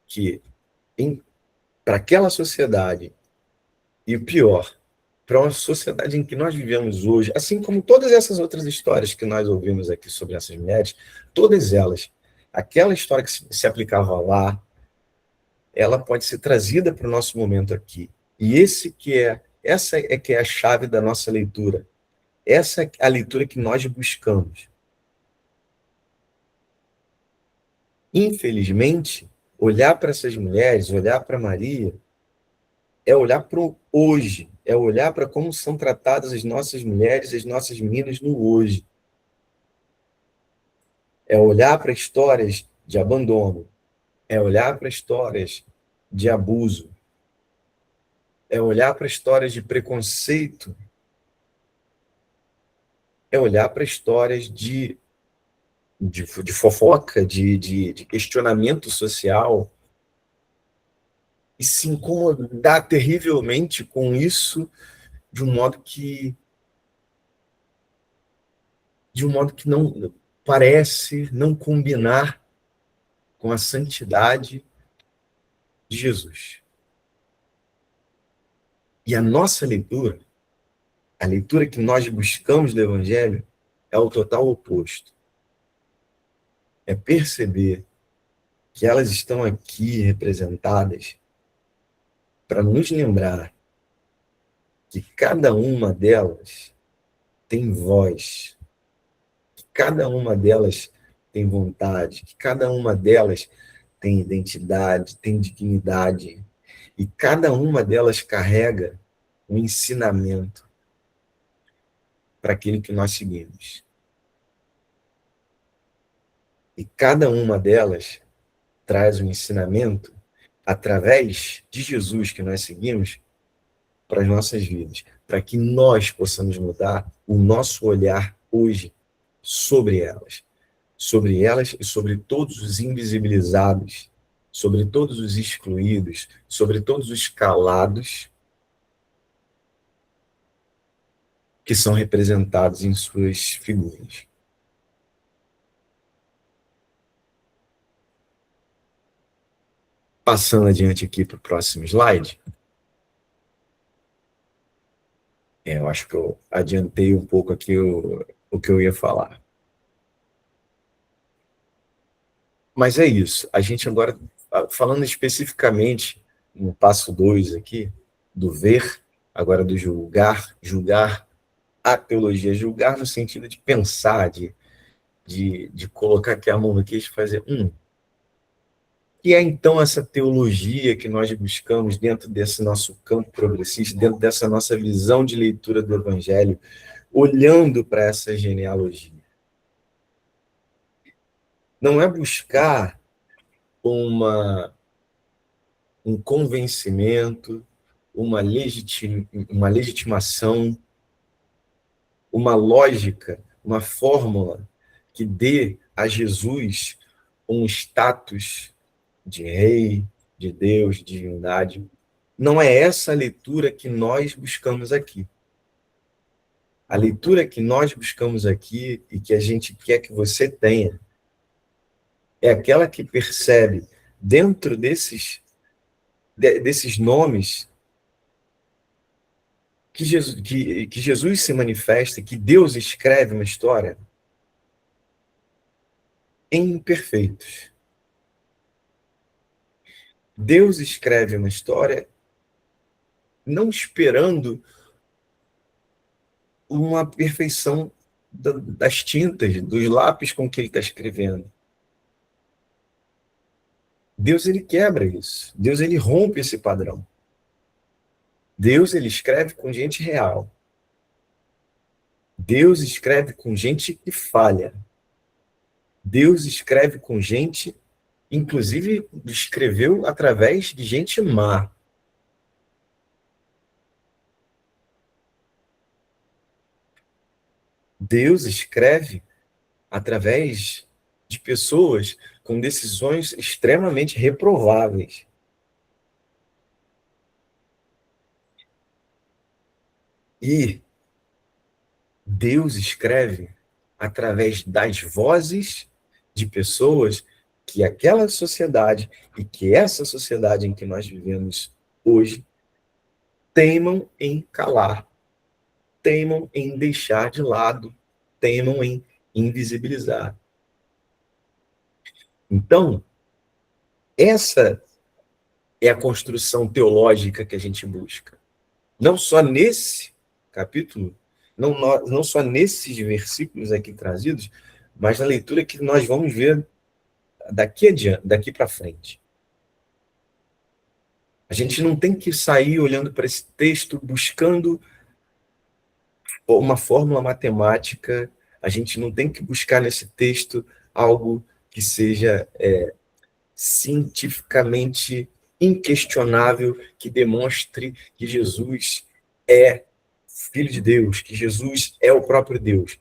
que, para aquela sociedade, e o pior, para uma sociedade em que nós vivemos hoje, assim como todas essas outras histórias que nós ouvimos aqui sobre essas mulheres, todas elas, aquela história que se aplicava lá, ela pode ser trazida para o nosso momento aqui. E essa é que é a chave da nossa leitura. Essa é a leitura que nós buscamos. Infelizmente, olhar para essas mulheres, olhar para Maria, é olhar para o hoje, é olhar para como são tratadas as nossas mulheres, as nossas meninas no hoje. É olhar para histórias de abandono, é olhar para histórias de abuso, é olhar para histórias de preconceito, é olhar para histórias de fofoca, de questionamento social, e se incomodar terrivelmente com isso de um modo que não parece não combinar com a santidade de Jesus. E a nossa leitura, a leitura que nós buscamos do Evangelho, é o total oposto. É perceber que elas estão aqui representadas para nos lembrar que cada uma delas tem voz, que cada uma delas tem vontade, que cada uma delas tem identidade, tem dignidade, e cada uma delas carrega um ensinamento para aquilo que nós seguimos. E cada uma delas traz um ensinamento através de Jesus que nós seguimos para as nossas vidas, para que nós possamos mudar o nosso olhar hoje sobre elas e sobre todos os invisibilizados, sobre todos os excluídos, sobre todos os calados que são representados em suas figuras. Passando adiante aqui para o próximo slide. Eu acho que eu adiantei um pouco aqui o que eu ia falar. Mas é isso. A gente agora, falando especificamente no passo 2 aqui, do ver, agora do julgar, julgar a teologia, julgar no sentido de pensar, de colocar aqui a mão no queixo e fazer, que é então essa teologia que nós buscamos dentro desse nosso campo progressista, dentro dessa nossa visão de leitura do Evangelho, olhando para essa genealogia. Não é buscar um convencimento, uma legitimação, uma lógica, uma fórmula que dê a Jesus um status de rei, de Deus, de divindade. Não é essa a leitura que nós buscamos aqui. A leitura que nós buscamos aqui e que a gente quer que você tenha é aquela que percebe dentro desses nomes que Jesus se manifesta, que Deus escreve uma história em imperfeitos. Deus escreve uma história não esperando uma perfeição das tintas, dos lápis com que ele está escrevendo. Deus, ele quebra isso. Deus, ele rompe esse padrão. Deus, ele escreve com gente real. Deus escreve com gente que falha. Deus escreve com gente, inclusive escreveu através de gente má. Deus escreve através de pessoas com decisões extremamente reprováveis. E Deus escreve através das vozes de pessoas que aquela sociedade e que essa sociedade em que nós vivemos hoje teimam em calar, teimam em deixar de lado, teimam em invisibilizar. Então, essa é a construção teológica que a gente busca. Não só nesse capítulo, não só nesses versículos aqui trazidos, mas na leitura que nós vamos ver daqui adiante, daqui para frente. A gente não tem que sair olhando para esse texto buscando uma fórmula matemática, a gente não tem que buscar nesse texto algo que seja cientificamente inquestionável, que demonstre que Jesus é Filho de Deus, que Jesus é o próprio Deus.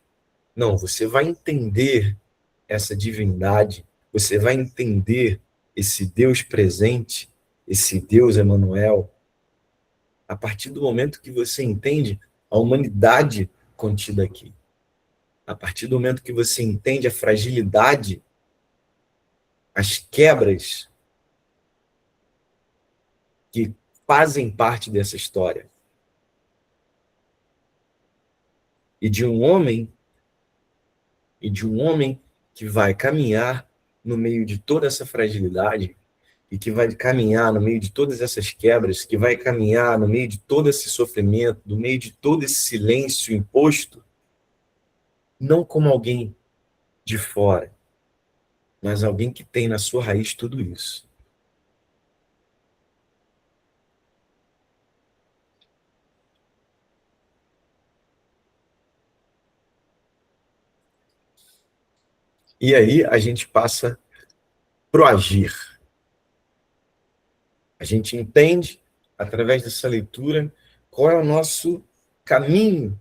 Não, você vai entender essa divindade, você vai entender esse Deus presente, esse Deus Emanuel, a partir do momento que você entende a humanidade contida aqui. A partir do momento que você entende a fragilidade, as quebras que fazem parte dessa história. E de um homem que vai caminhar no meio de toda essa fragilidade e que vai caminhar no meio de todas essas quebras, que vai caminhar no meio de todo esse sofrimento, no meio de todo esse silêncio imposto, não como alguém de fora, mas alguém que tem na sua raiz tudo isso. E aí a gente passa para o agir. A gente entende, através dessa leitura, qual é o nosso caminho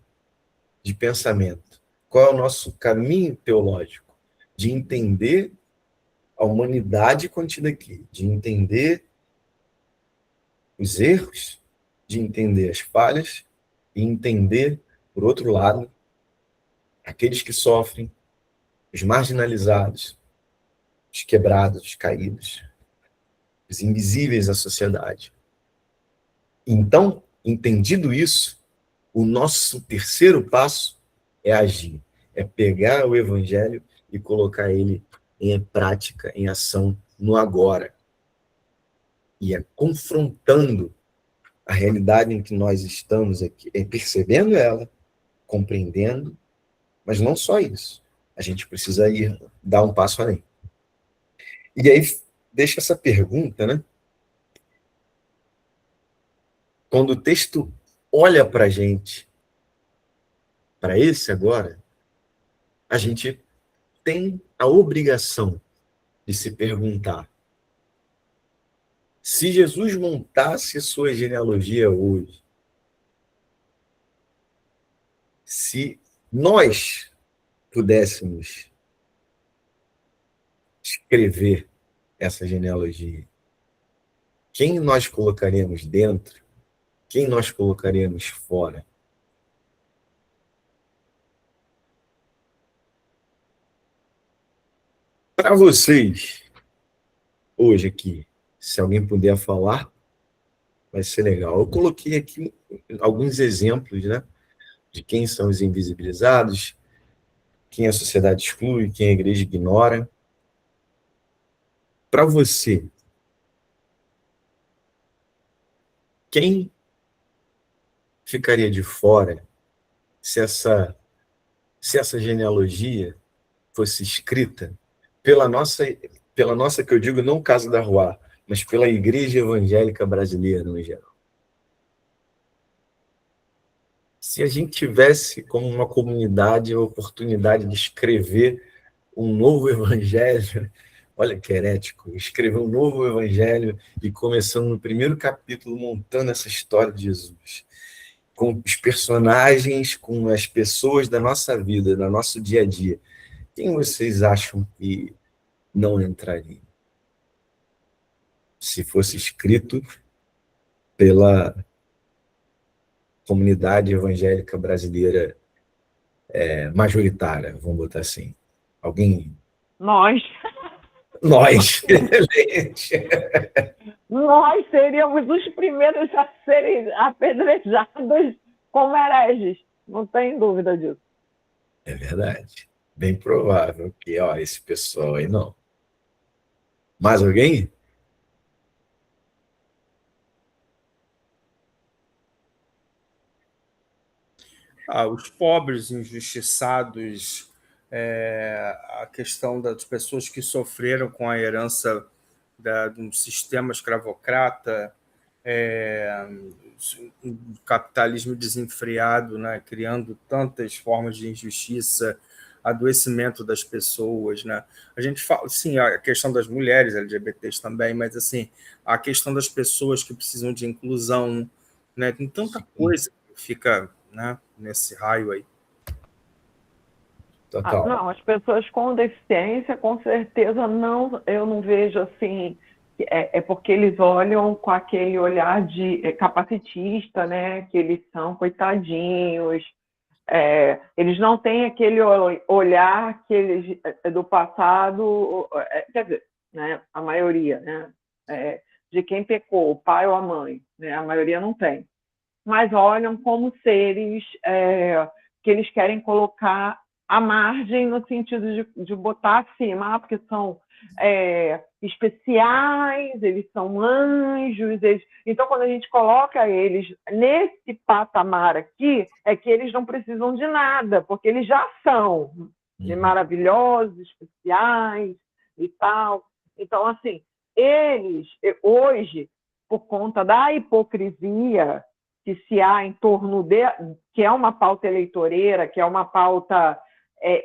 de pensamento, qual é o nosso caminho teológico? De entender a humanidade contida aqui, de entender os erros, de entender as falhas e entender, por outro lado, aqueles que sofrem, os marginalizados, os quebrados, os caídos, os invisíveis da sociedade. Então, entendido isso, o nosso terceiro passo é agir, é pegar o evangelho e colocar ele em prática, em ação, no agora. E é confrontando a realidade em que nós estamos aqui, é percebendo ela, compreendendo, mas não só isso. A gente precisa ir dar um passo além. E aí, deixa essa pergunta, né? Quando o texto olha para a gente, para esse agora, a gente tem a obrigação de se perguntar: se Jesus montasse sua genealogia hoje, se nós pudéssemos escrever essa genealogia, quem nós colocaríamos dentro? Quem nós colocaríamos fora? Para vocês, hoje aqui, se alguém puder falar, vai ser legal. Eu coloquei aqui alguns exemplos, né, de quem são os invisibilizados, quem a sociedade exclui, quem a igreja ignora. Para você, quem ficaria de fora se essa genealogia fosse escrita pela nossa, que eu digo, não Casa da Rua, mas pela Igreja Evangélica Brasileira, no geral? Se a gente tivesse, como uma comunidade, a oportunidade de escrever um novo evangelho, olha que herético, escrever um novo evangelho e começando no primeiro capítulo, montando essa história de Jesus, com os personagens, com as pessoas da nossa vida, do nosso dia a dia, quem vocês acham que não entraria? Se fosse escrito pela comunidade evangélica brasileira majoritária, vamos botar assim. Alguém? Nós. Nós, excelente. Nós seríamos os primeiros a serem apedrejados como hereges. Não tem dúvida disso. É verdade. Bem provável que, ó, esse pessoal aí não. Mais alguém? Os pobres, injustiçados, a questão das pessoas que sofreram com a herança de um sistema escravocrata, um capitalismo desenfreado, né, criando tantas formas de injustiça, adoecimento das pessoas, né? A gente fala, sim, a questão das mulheres LGBTs também, mas assim, a questão das pessoas que precisam de inclusão, né? Tem tanta coisa que fica, né, nesse raio aí. Total. Não, as pessoas com deficiência, com certeza, não, eu não vejo assim, é porque eles olham com aquele olhar de capacitista, né? Que eles são coitadinhos, eles não têm aquele olhar que eles do passado, quer dizer, né? A maioria, né? De quem pecou, o pai ou a mãe, né? A maioria não tem, mas olham como seres que eles querem colocar à margem no sentido de botar acima, porque são especiais, eles são anjos. Então, quando a gente coloca eles nesse patamar aqui, é que eles não precisam de nada, porque eles já são maravilhosos, especiais e tal. Então, assim, eles, hoje, por conta da hipocrisia que se há em torno que é uma pauta eleitoreira, que é uma pauta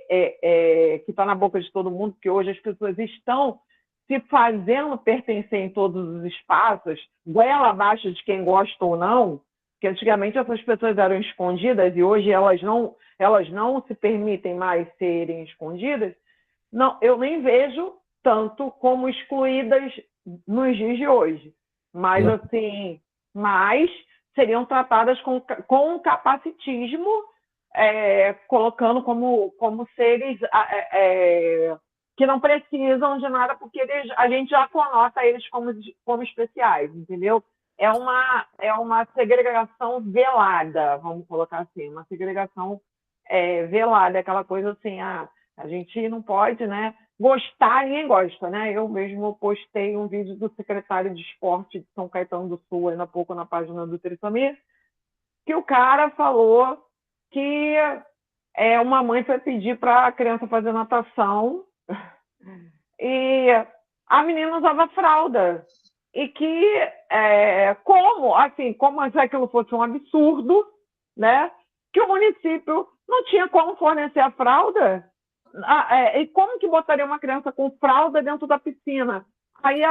que está na boca de todo mundo, porque hoje as pessoas estão se fazendo pertencer em todos os espaços, goela abaixo de quem gosta ou não, que antigamente essas pessoas eram escondidas e hoje elas não se permitem mais serem escondidas, não, eu nem vejo tanto como excluídas nos dias de hoje. Mas, assim, seriam tratadas com capacitismo, colocando como seres que não precisam de nada, porque a gente já conota eles como especiais, entendeu? É uma segregação velada, vamos colocar assim, uma segregação velada, aquela coisa assim, a gente não pode, né? Gostar, ninguém gosta, né? Eu mesmo postei um vídeo do secretário de esporte de São Caetano do Sul, ainda há pouco na página do Trissomia, que o cara falou que uma mãe foi pedir para a criança fazer natação e a menina usava fralda. E que, como se aquilo fosse um absurdo, né? Que o município não tinha como fornecer a fralda. E como que botaria uma criança com fralda dentro da piscina? Aí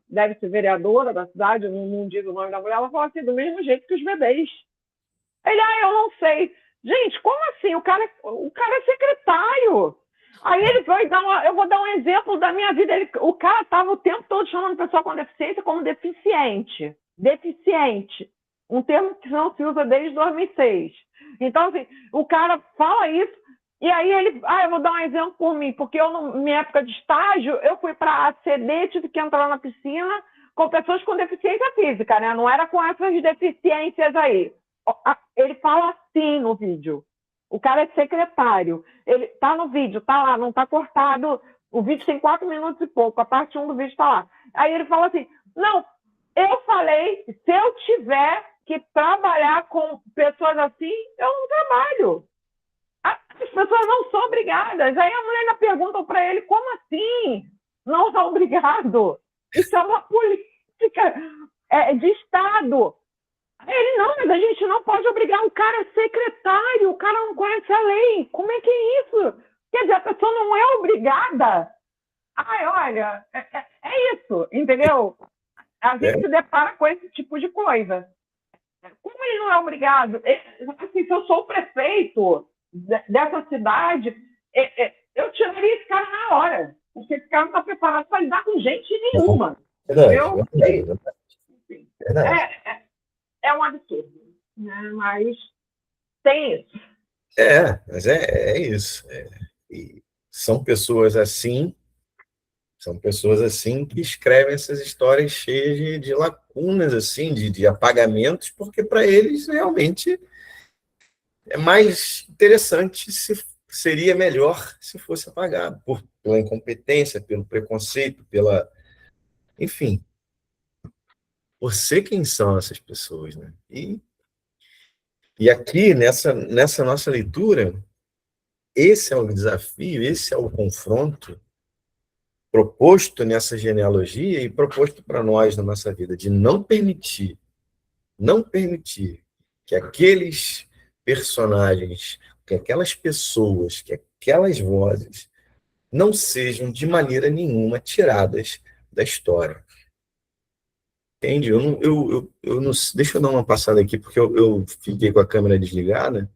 deve ser vereadora da cidade, não diz o nome da mulher, ela falou assim, do mesmo jeito que os bebês. Ele, eu não sei. Gente, como assim? O cara é secretário. Aí ele foi eu vou dar um exemplo da minha vida. O cara estava o tempo todo chamando pessoa com deficiência como deficiente. Deficiente. Um termo que não se usa desde 2006. Então, assim, o cara fala isso, e aí ele, eu vou dar um exemplo por mim, porque eu, na minha época de estágio, eu fui para a ACD, tive que entrar na piscina com pessoas com deficiência física, né? Não era com essas deficiências aí. Ele fala assim no vídeo. O cara é secretário. Ele tá no vídeo, tá lá, não tá cortado. O vídeo tem 4 minutos e pouco. A parte 1 do vídeo tá lá. Aí ele fala assim, não, eu falei, se eu tiver que trabalhar com pessoas assim, eu não trabalho. As pessoas não são obrigadas. Aí a mulher ainda pergunta para ele, como assim? Não são obrigados? Isso é uma política de Estado. Ele, não, mas a gente não pode obrigar. O cara é secretário, o cara não conhece a lei. Como é que é isso? Quer dizer, a pessoa não é obrigada. Olha, é isso, entendeu? A gente se depara com esse tipo de coisa. Como ele não é obrigado? Assim, se eu sou o prefeito dessa cidade, eu tiraria esse cara na hora. Porque esse cara não está preparado para lidar com gente nenhuma. É um absurdo, né? Mas tem isso. Mas é isso. E são pessoas assim que escrevem essas histórias cheias de lacunas, assim, de apagamentos, porque para eles realmente é mais interessante, seria melhor se fosse apagado, pela incompetência, pelo preconceito, enfim, por ser quem são essas pessoas, né? E aqui, nessa nossa leitura, esse é o desafio, esse é o confronto proposto nessa genealogia e proposto para nós na nossa vida, de não permitir que aqueles personagens, que aquelas pessoas, que aquelas vozes não sejam de maneira nenhuma tiradas da história. Entende? Eu não, deixa eu dar uma passada aqui, porque eu fiquei com a câmera desligada,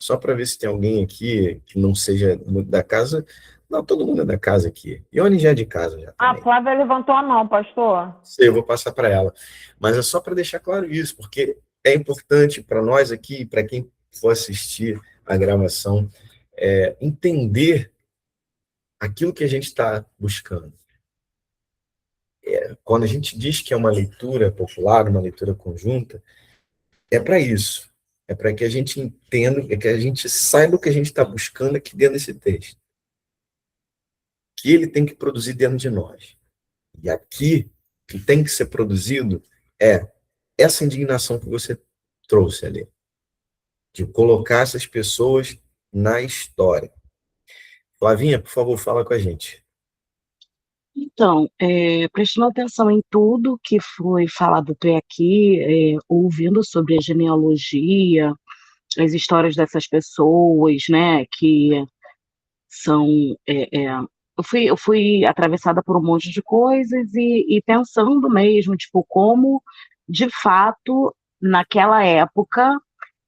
só para ver se tem alguém aqui que não seja da casa. Não, todo mundo é da casa aqui. Ione já é de casa. Já a Flávia levantou a mão, pastor. Eu vou passar para ela. Mas é só para deixar claro isso, porque é importante para nós aqui, para quem for assistir a gravação, entender aquilo que a gente está buscando. Quando a gente diz que é uma leitura popular, uma leitura conjunta, é para isso. É para que a gente entenda, que a gente saiba o que a gente está buscando aqui dentro desse texto. Que ele tem que produzir dentro de nós. E aqui, o que tem que ser produzido é essa indignação que você trouxe ali. De colocar essas pessoas na história. Flavinha, por favor, fala com a gente. Então, prestando atenção em tudo que foi falado até aqui, ouvindo sobre a genealogia, as histórias dessas pessoas, né, que são... eu fui atravessada por um monte de coisas e pensando mesmo, tipo, como de fato, naquela época,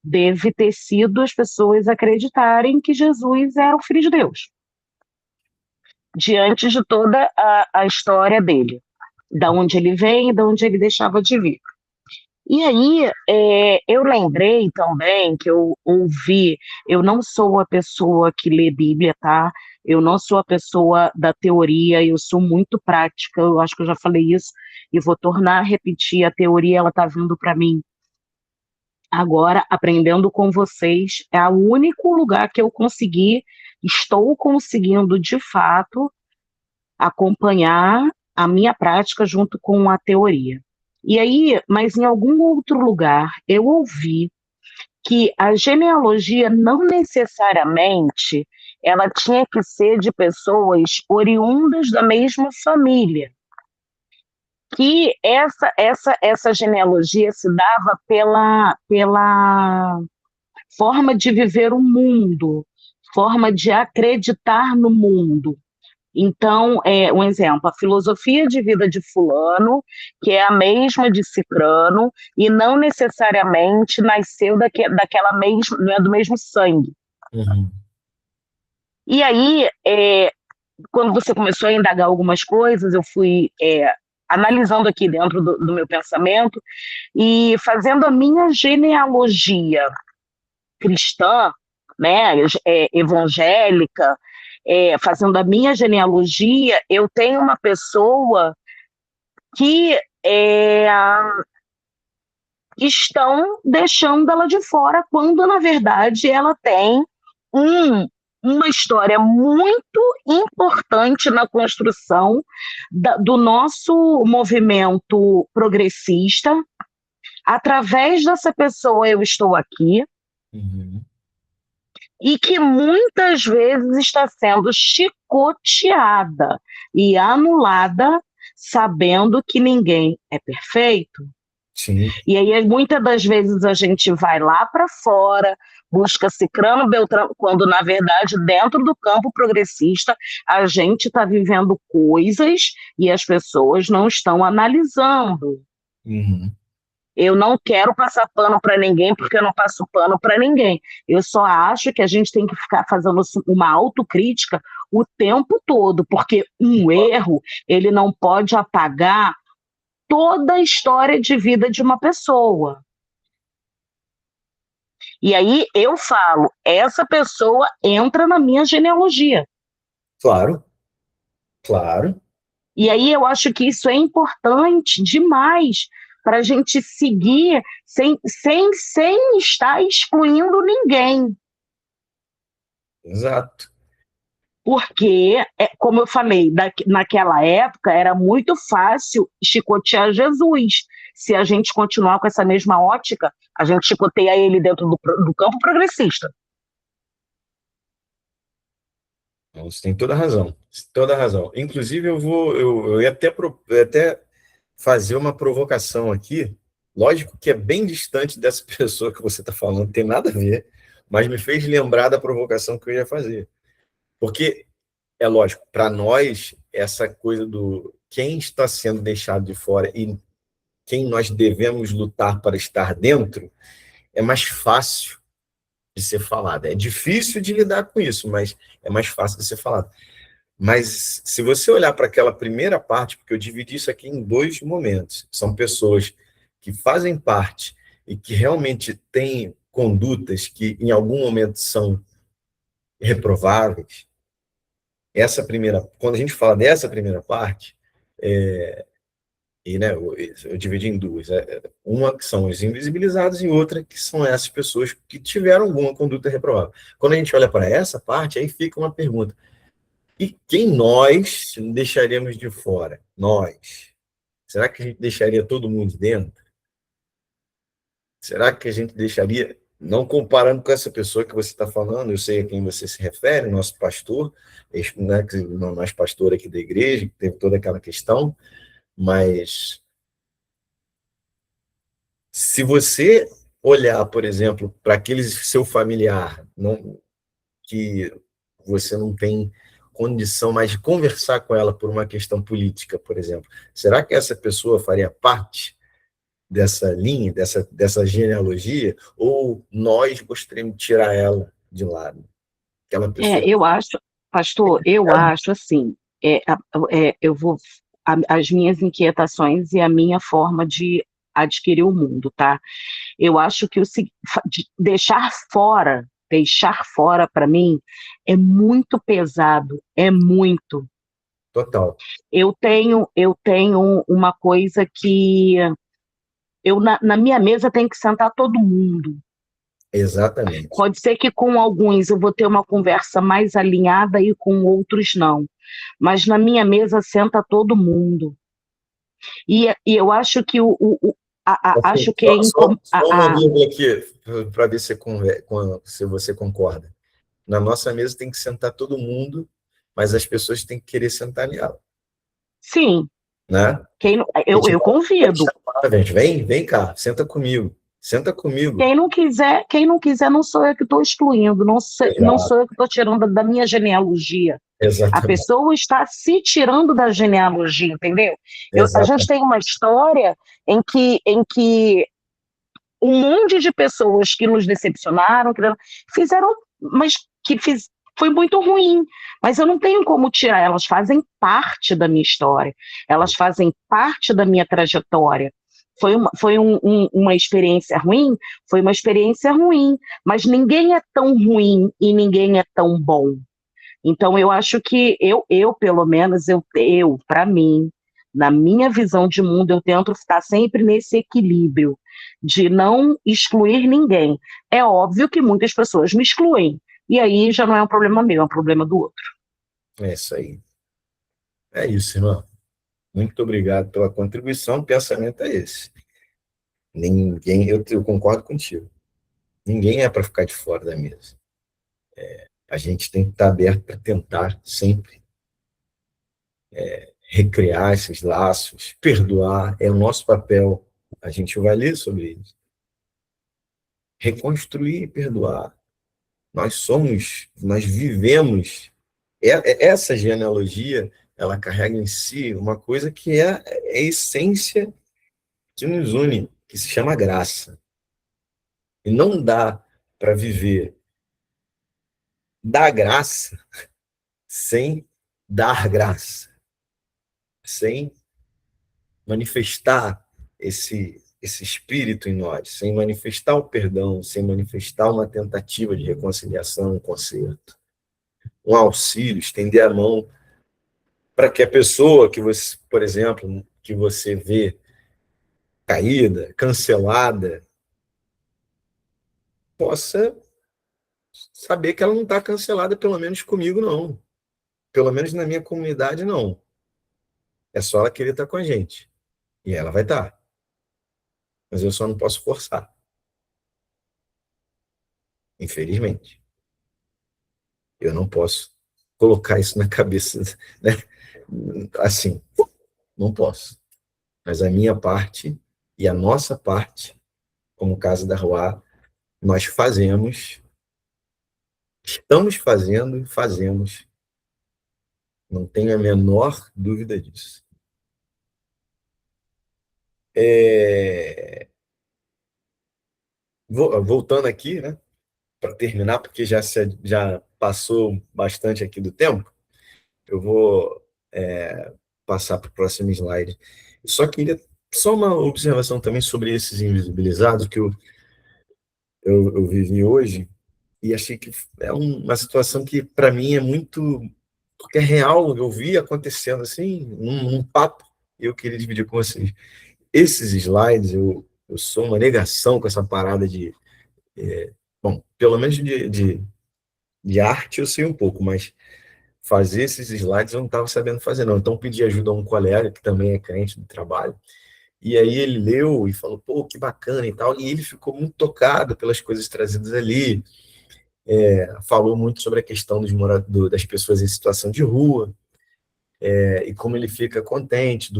deve ter sido as pessoas acreditarem que Jesus era o Filho de Deus, diante de toda a história dele, da onde ele vem e da onde ele deixava de vir. E aí, eu lembrei também que eu ouvi, eu não sou a pessoa que lê Bíblia, tá? Eu não sou a pessoa da teoria, eu sou muito prática, eu acho que eu já falei isso, e vou tornar a repetir, a teoria, ela tá vindo para mim agora, aprendendo com vocês, é o único lugar que eu estou conseguindo, de fato, acompanhar a minha prática junto com a teoria. E aí, mas em algum outro lugar, eu ouvi que a genealogia não necessariamente ela tinha que ser de pessoas oriundas da mesma família. Que essa genealogia se dava pela forma de viver o mundo, forma de acreditar no mundo. Então, um exemplo, a filosofia de vida de fulano, que é a mesma de cicrano, e não necessariamente nasceu daquela mesma, não é do mesmo sangue. Uhum. E aí, quando você começou a indagar algumas coisas, eu fui analisando aqui dentro do meu pensamento e fazendo a minha genealogia cristã, né, evangélica, fazendo a minha genealogia, eu tenho uma pessoa que estão deixando ela de fora, quando, na verdade, ela tem uma história muito importante na construção do nosso movimento progressista. Através dessa pessoa eu estou aqui, e que muitas vezes está sendo chicoteada e anulada, sabendo que ninguém é perfeito. Sim. E aí, muitas das vezes, a gente vai lá para fora, busca Cicrano, Beltrano, quando, na verdade, dentro do campo progressista, a gente está vivendo coisas e as pessoas não estão analisando. Uhum. Eu não quero passar pano para ninguém, porque eu não passo pano para ninguém. Eu só acho que a gente tem que ficar fazendo uma autocrítica o tempo todo, porque um erro, ele não pode apagar toda a história de vida de uma pessoa. E aí eu falo, essa pessoa entra na minha genealogia. Claro, claro. E aí eu acho que isso é importante demais para a gente seguir sem estar excluindo ninguém. Exato. Porque, como eu falei, naquela época era muito fácil chicotear Jesus. Se a gente continuar com essa mesma ótica, a gente chicoteia ele dentro do campo progressista. Você tem toda a razão. Toda a razão. Inclusive, eu ia até fazer uma provocação aqui. Lógico que é bem distante dessa pessoa que você está falando, não tem nada a ver, mas me fez lembrar da provocação que eu ia fazer. Porque, é lógico, para nós, essa coisa do quem está sendo deixado de fora e quem nós devemos lutar para estar dentro, é mais fácil de ser falado. É difícil de lidar com isso, mas é mais fácil de ser falado. Mas se você olhar para aquela primeira parte, porque eu dividi isso aqui em dois momentos, são pessoas que fazem parte e que realmente têm condutas que em algum momento são reprováveis. Quando a gente fala dessa primeira parte, né, eu dividi em duas. Uma que são os invisibilizados e outra que são essas pessoas que tiveram alguma conduta reprovável. Quando a gente olha para essa parte, aí fica uma pergunta. E quem nós deixaríamos de fora? Nós. Será que a gente deixaria todo mundo dentro? Será que a gente deixaria, não comparando com essa pessoa que você está falando, eu sei a quem você se refere, nosso pastor, né, nosso pastor aqui da igreja, que teve toda aquela questão, mas se você olhar, por exemplo, para aquele seu familiar que você não tem condição mais de conversar com ela por uma questão política, por exemplo, será que essa pessoa faria parte dessa linha, dessa genealogia, ou nós gostaríamos de tirar ela de lado? Aquela pessoa. Eu acho, pastor, eu acho assim, eu vou, as minhas inquietações e a minha forma de adquirir o mundo, tá? Eu acho que deixar fora para mim é muito pesado, é muito. Total. Eu tenho uma coisa que na minha mesa tem que sentar todo mundo. Exatamente. Pode ser que com alguns eu vou ter uma conversa mais alinhada e com outros não. Mas na minha mesa senta todo mundo. E eu acho que acho que só uma vírgula aqui, para ver se você concorda. Na nossa mesa tem que sentar todo mundo, mas as pessoas têm que querer sentar nela. sim, Né? eu convido. Gente, vem cá, senta comigo. Senta comigo. Quem não quiser, não sou eu que estou excluindo, não sou eu que estou tirando da minha genealogia. Exatamente. A pessoa está se tirando da genealogia, entendeu? A gente tem uma história em que um monte de pessoas que nos decepcionaram, fizeram, mas foi muito ruim. Mas eu não tenho como tirar, elas fazem parte da minha história, elas fazem parte da minha trajetória. Foi uma experiência ruim? Foi uma experiência ruim, mas ninguém é tão ruim e ninguém é tão bom. Então, eu acho que pelo menos, para mim, na minha visão de mundo, eu tento estar sempre nesse equilíbrio de não excluir ninguém. É óbvio que muitas pessoas me excluem, e aí já não é um problema meu, é um problema do outro. É isso aí. É isso, irmão. Muito obrigado pela contribuição. O pensamento é esse. Ninguém, eu concordo contigo. Ninguém é para ficar de fora da mesa. A gente tem que estar aberto para tentar sempre recriar esses laços, perdoar, é o nosso papel. A gente vai ler sobre isso. Reconstruir e perdoar. Nós vivemos. Essa genealogia, ela carrega em si uma coisa que é a essência que nos une, que se chama graça. E não dá para viver da graça sem dar graça, sem manifestar esse espírito em nós, sem manifestar o perdão, sem manifestar uma tentativa de reconciliação, um conserto, um auxílio, estender a mão para que a pessoa que você, por exemplo, que você vê caída, cancelada, possa saber que ela não está cancelada, pelo menos comigo, não. Pelo menos na minha comunidade, não. É só ela querer estar com a gente. E ela vai estar. Mas eu só não posso forçar. Infelizmente. Eu não posso colocar isso na cabeça, né? Assim, não posso. Mas a minha parte e a nossa parte, como o caso da Rua, nós estamos fazendo e fazemos. Não tenho a menor dúvida disso. Voltando aqui, né, para terminar, porque já passou bastante aqui do tempo, eu vou passar para o próximo slide. Eu só queria, só uma observação também sobre esses invisibilizados que eu vivi hoje, e achei que é uma situação que, para mim, é muito... Porque é real, eu vi acontecendo assim, num papo, e eu queria dividir com vocês. Esses slides, eu sou uma negação com essa parada de... bom, pelo menos de arte eu sei um pouco, mas fazer esses slides eu não estava sabendo fazer, não. Então, pedi ajuda a um colega, que também é crente do trabalho, e aí ele leu e falou, pô, que bacana e tal, e ele ficou muito tocado pelas coisas trazidas ali, falou muito sobre a questão das pessoas em situação de rua, e como ele fica contente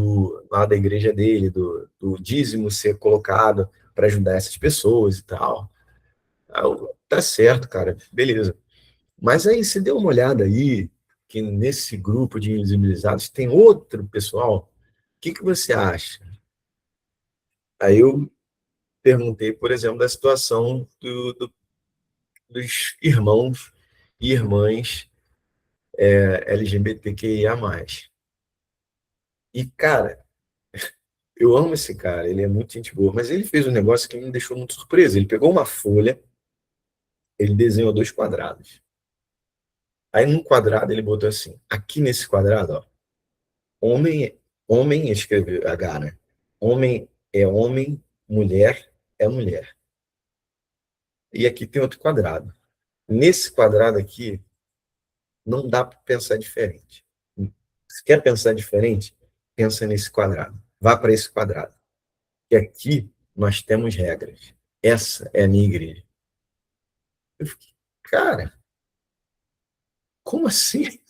lá da igreja dele, do dízimo ser colocado para ajudar essas pessoas e tal. Tá certo, cara, beleza. Mas aí, você deu uma olhada aí, que nesse grupo de invisibilizados tem outro pessoal, o que você acha? Aí eu perguntei, por exemplo, da situação dos irmãos e irmãs LGBTQIA+. E, cara, eu amo esse cara, ele é muito gente boa, mas ele fez um negócio que me deixou muito surpreso. Ele pegou uma folha, ele desenhou 2 quadrados. Aí, num quadrado, ele botou assim, aqui nesse quadrado, ó, homem, escreveu H, né? Homem é homem, mulher é mulher. E aqui tem outro quadrado. Nesse quadrado aqui, não dá para pensar diferente. Se quer pensar diferente, pensa nesse quadrado. Vá para esse quadrado. E aqui nós temos regras. Essa é a minha igreja. Eu fiquei, cara, como assim?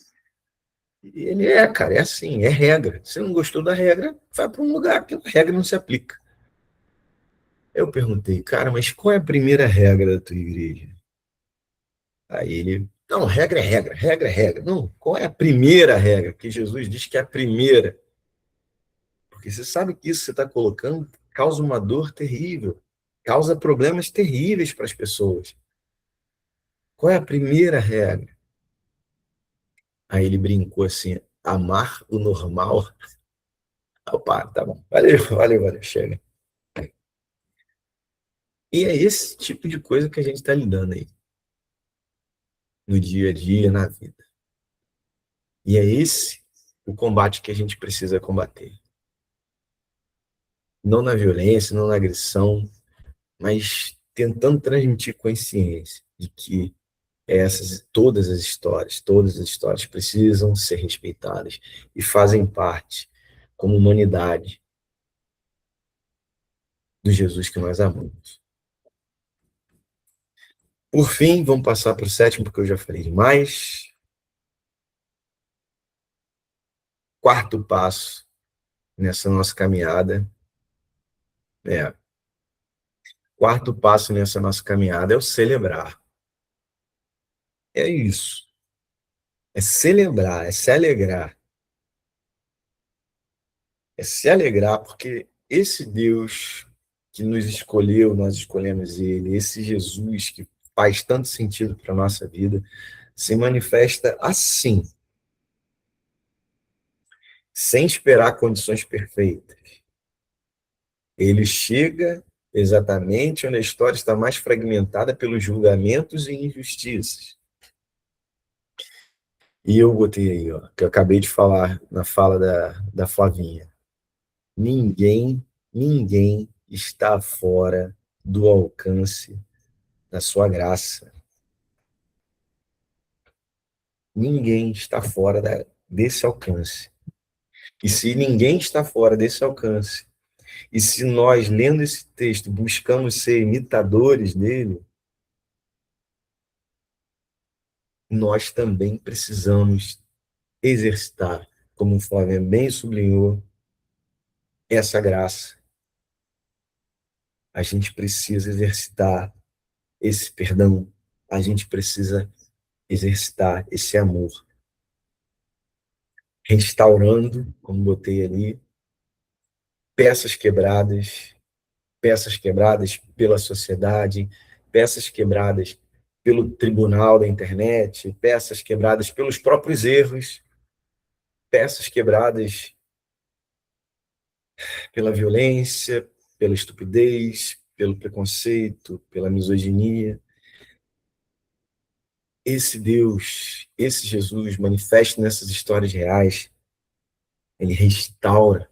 Ele cara, é assim, é regra. Se não gostou da regra, vai para um lugar que a regra não se aplica. Eu perguntei, cara, mas qual é a primeira regra da tua igreja? Aí ele, não, regra é regra, regra é regra. Não, qual é a primeira regra? Que Jesus diz que é a primeira. Porque você sabe que isso que você está colocando causa uma dor terrível, causa problemas terríveis para as pessoas. Qual é a primeira regra? Aí ele brincou assim, amar o normal. Opa, tá bom. Valeu, valeu, valeu, chega. E é esse tipo de coisa que a gente está lidando aí, no dia a dia, na vida. E é esse o combate que a gente precisa combater. Não na violência, não na agressão, mas tentando transmitir consciência de que todas as histórias precisam ser respeitadas e fazem parte, como humanidade, do Jesus que nós amamos. Por fim, vamos passar para o 7º, porque eu já falei demais. 4º passo nessa nossa caminhada. 4º passo nessa nossa caminhada é o celebrar. É isso. É celebrar, é se alegrar. É se alegrar porque esse Deus que nos escolheu, nós escolhemos ele, esse Jesus que faz tanto sentido para a nossa vida, se manifesta assim, sem esperar condições perfeitas. Ele chega exatamente onde a história está mais fragmentada pelos julgamentos e injustiças. E eu botei aí, ó, que eu acabei de falar na fala da Flavinha. Ninguém está fora do alcance da sua graça. Ninguém está fora desse alcance. E se ninguém está fora desse alcance, e se nós, lendo esse texto, buscamos ser imitadores dele, nós também precisamos exercitar, como o Flávio bem sublinhou, essa graça. A gente precisa exercitar esse perdão, a gente precisa exercitar esse amor. Restaurando, como botei ali, peças quebradas pela sociedade, peças quebradas pelo tribunal da internet, peças quebradas pelos próprios erros, peças quebradas pela violência, pela estupidez, pelo preconceito, pela misoginia. Esse Deus, esse Jesus manifesto nessas histórias reais, ele restaura.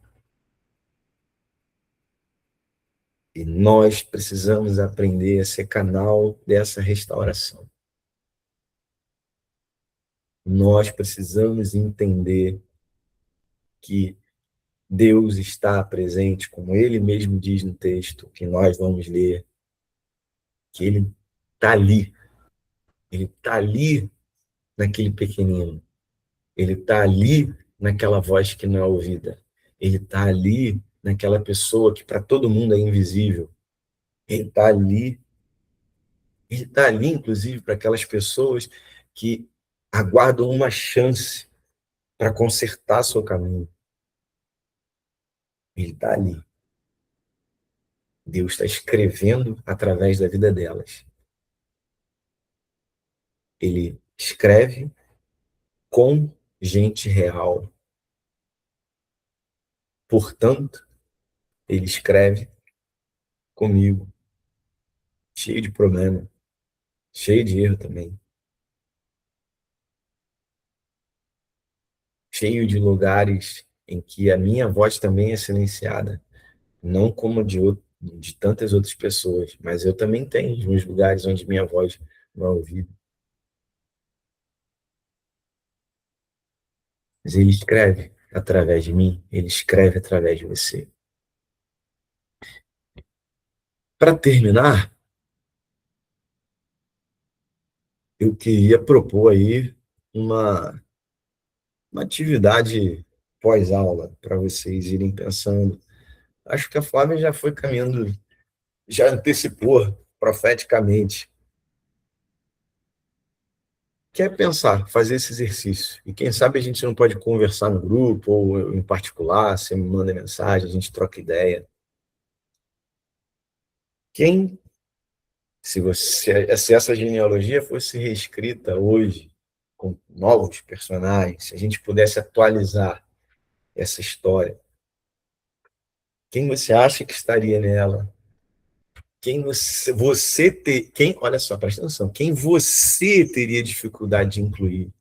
E nós precisamos aprender a ser canal dessa restauração. Nós precisamos entender que Deus está presente, como ele mesmo diz no texto que nós vamos ler, que ele está ali naquele pequenino, ele está ali naquela voz que não é ouvida, ele está ali naquela pessoa que para todo mundo é invisível, ele está ali, inclusive, para aquelas pessoas que aguardam uma chance para consertar seu caminho. Ele está ali. Deus está escrevendo através da vida delas. Ele escreve com gente real. Portanto, ele escreve comigo, cheio de problema, cheio de erro também, cheio de lugares em que a minha voz também é silenciada, não como de tantas outras pessoas, mas eu também tenho os meus lugares onde minha voz não é ouvida. Mas ele escreve através de mim, ele escreve através de você. Para terminar, eu queria propor aí uma atividade pós-aula para vocês irem pensando. Acho que a Flávia já foi caminhando, já antecipou profeticamente. Quer pensar, fazer esse exercício. E quem sabe a gente não pode conversar no grupo ou em particular, você me manda mensagem, a gente troca ideia. Quem, se essa genealogia fosse reescrita hoje, com novos personagens, se a gente pudesse atualizar essa história, quem você acha que estaria nela? Olha só, presta atenção, quem você teria dificuldade de incluir?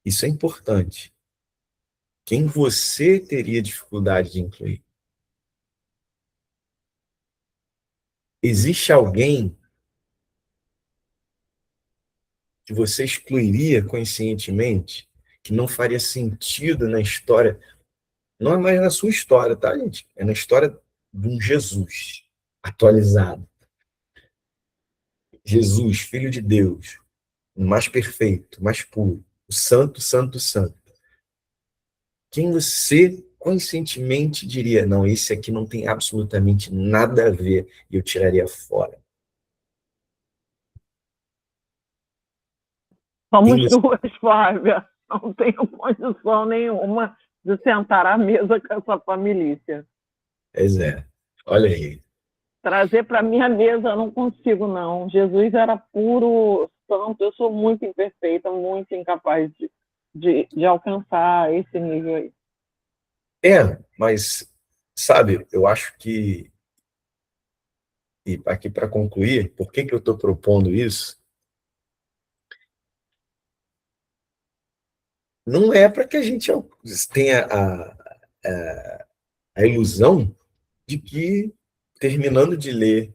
Isso é importante. Quem você teria dificuldade de incluir? Existe alguém que você excluiria conscientemente, que não faria sentido na história? Não é mais na sua história, tá, gente? É na história de um Jesus atualizado. Jesus, Filho de Deus, o mais perfeito, o mais puro, o santo, santo, santo. Quem você conscientemente diria, não, esse aqui não tem absolutamente nada a ver, e eu tiraria fora? Somos Quem você... duas, Flávia. Não tenho condição nenhuma de sentar à mesa com essa família. Pois é, olha aí. Trazer para minha mesa eu não consigo, não. Jesus era puro, santo. Eu sou muito imperfeita, muito incapaz de alcançar esse nível aí. Mas, sabe, eu acho que, e aqui para concluir, por que eu estou propondo isso? Não é para que a gente tenha a ilusão de que, terminando de ler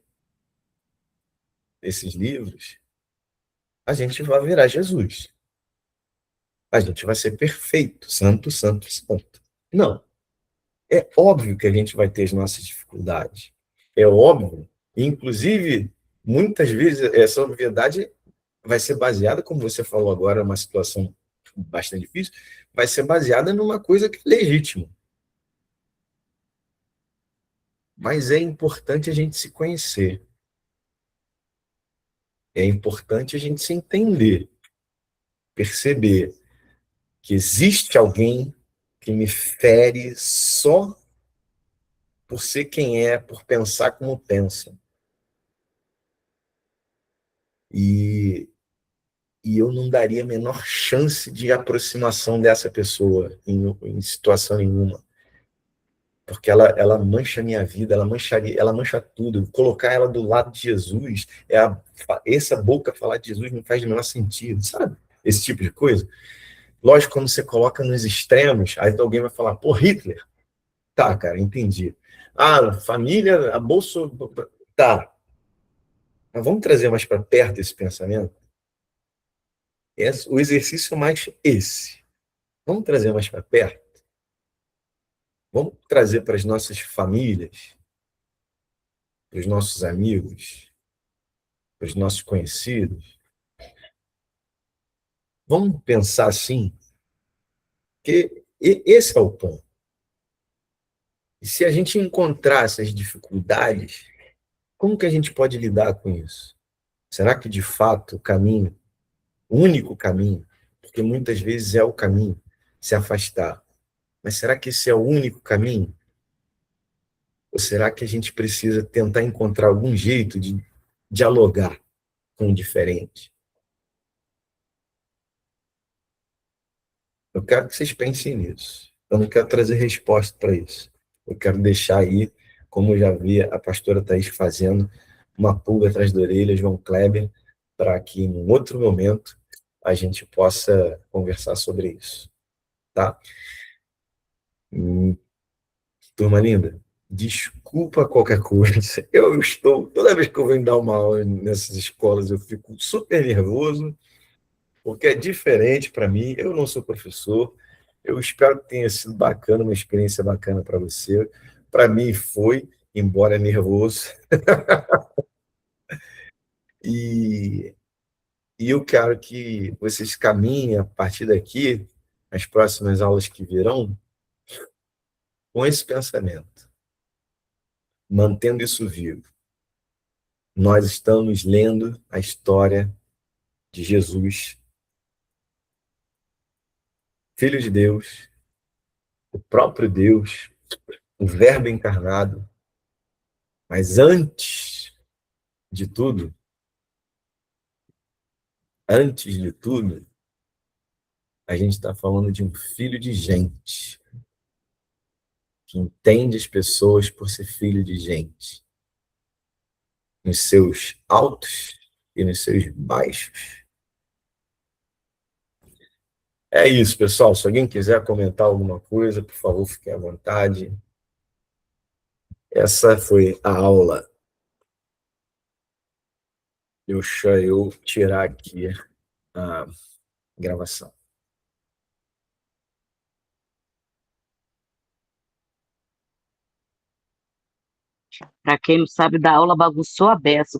esses livros, a gente vai virar Jesus. A gente vai ser perfeito, santo, santo, santo. Não. É óbvio que a gente vai ter as nossas dificuldades. É óbvio. Inclusive, muitas vezes, essa obviedade vai ser baseada, como você falou agora, uma situação bastante difícil, vai ser baseada numa coisa que é legítima. Mas é importante a gente se conhecer. É importante a gente se entender, perceber que existe alguém que me fere só por ser quem é, por pensar como pensa. E eu não daria a menor chance de aproximação dessa pessoa em situação nenhuma. Porque ela mancha a minha vida, ela mancha tudo. Colocar ela do lado de Jesus, essa boca falar de Jesus não faz o menor sentido, sabe? Esse tipo de coisa. Lógico, quando você coloca nos extremos, aí alguém vai falar, pô, Hitler. Tá, cara, entendi. Ah, família, a bolsa... Tá. Mas vamos trazer mais para perto esse pensamento? O exercício é mais esse. Vamos trazer mais para perto? Vamos trazer para as nossas famílias, para os nossos amigos, para os nossos conhecidos. Vamos pensar assim, que esse é o ponto. E se a gente encontrar essas dificuldades, como que a gente pode lidar com isso? Será que, de fato, o único caminho, porque muitas vezes é o caminho, se afastar, mas será que esse é o único caminho? Ou será que a gente precisa tentar encontrar algum jeito de dialogar com o diferente? Eu quero que vocês pensem nisso. Eu não quero trazer resposta para isso. Eu quero deixar aí, como eu já vi a pastora Thaís fazendo, uma pulga atrás da orelha, João Kleber, para que em um outro momento a gente possa conversar sobre isso. Tá? Turma linda, desculpa qualquer coisa. Eu estou, toda vez que eu venho dar uma aula nessas escolas, eu fico super nervoso, porque é diferente para mim. Eu não sou professor. Eu espero que tenha sido bacana, uma experiência bacana para você. Para mim foi, embora nervoso. E, e eu quero que vocês caminhem a partir daqui, as próximas aulas que virão, com esse pensamento, mantendo isso vivo. Nós estamos lendo a história de Jesus, Filho de Deus, o próprio Deus, o Verbo encarnado. Mas de antes de tudo, a gente está falando de um filho de gente, que entende as pessoas por ser filho de gente, nos seus altos e nos seus baixos. É isso, pessoal. Se alguém quiser comentar alguma coisa, por favor, fique à vontade. Essa foi a aula. Deixa eu tirar aqui a gravação. Para quem não sabe, da aula bagunçou a beça.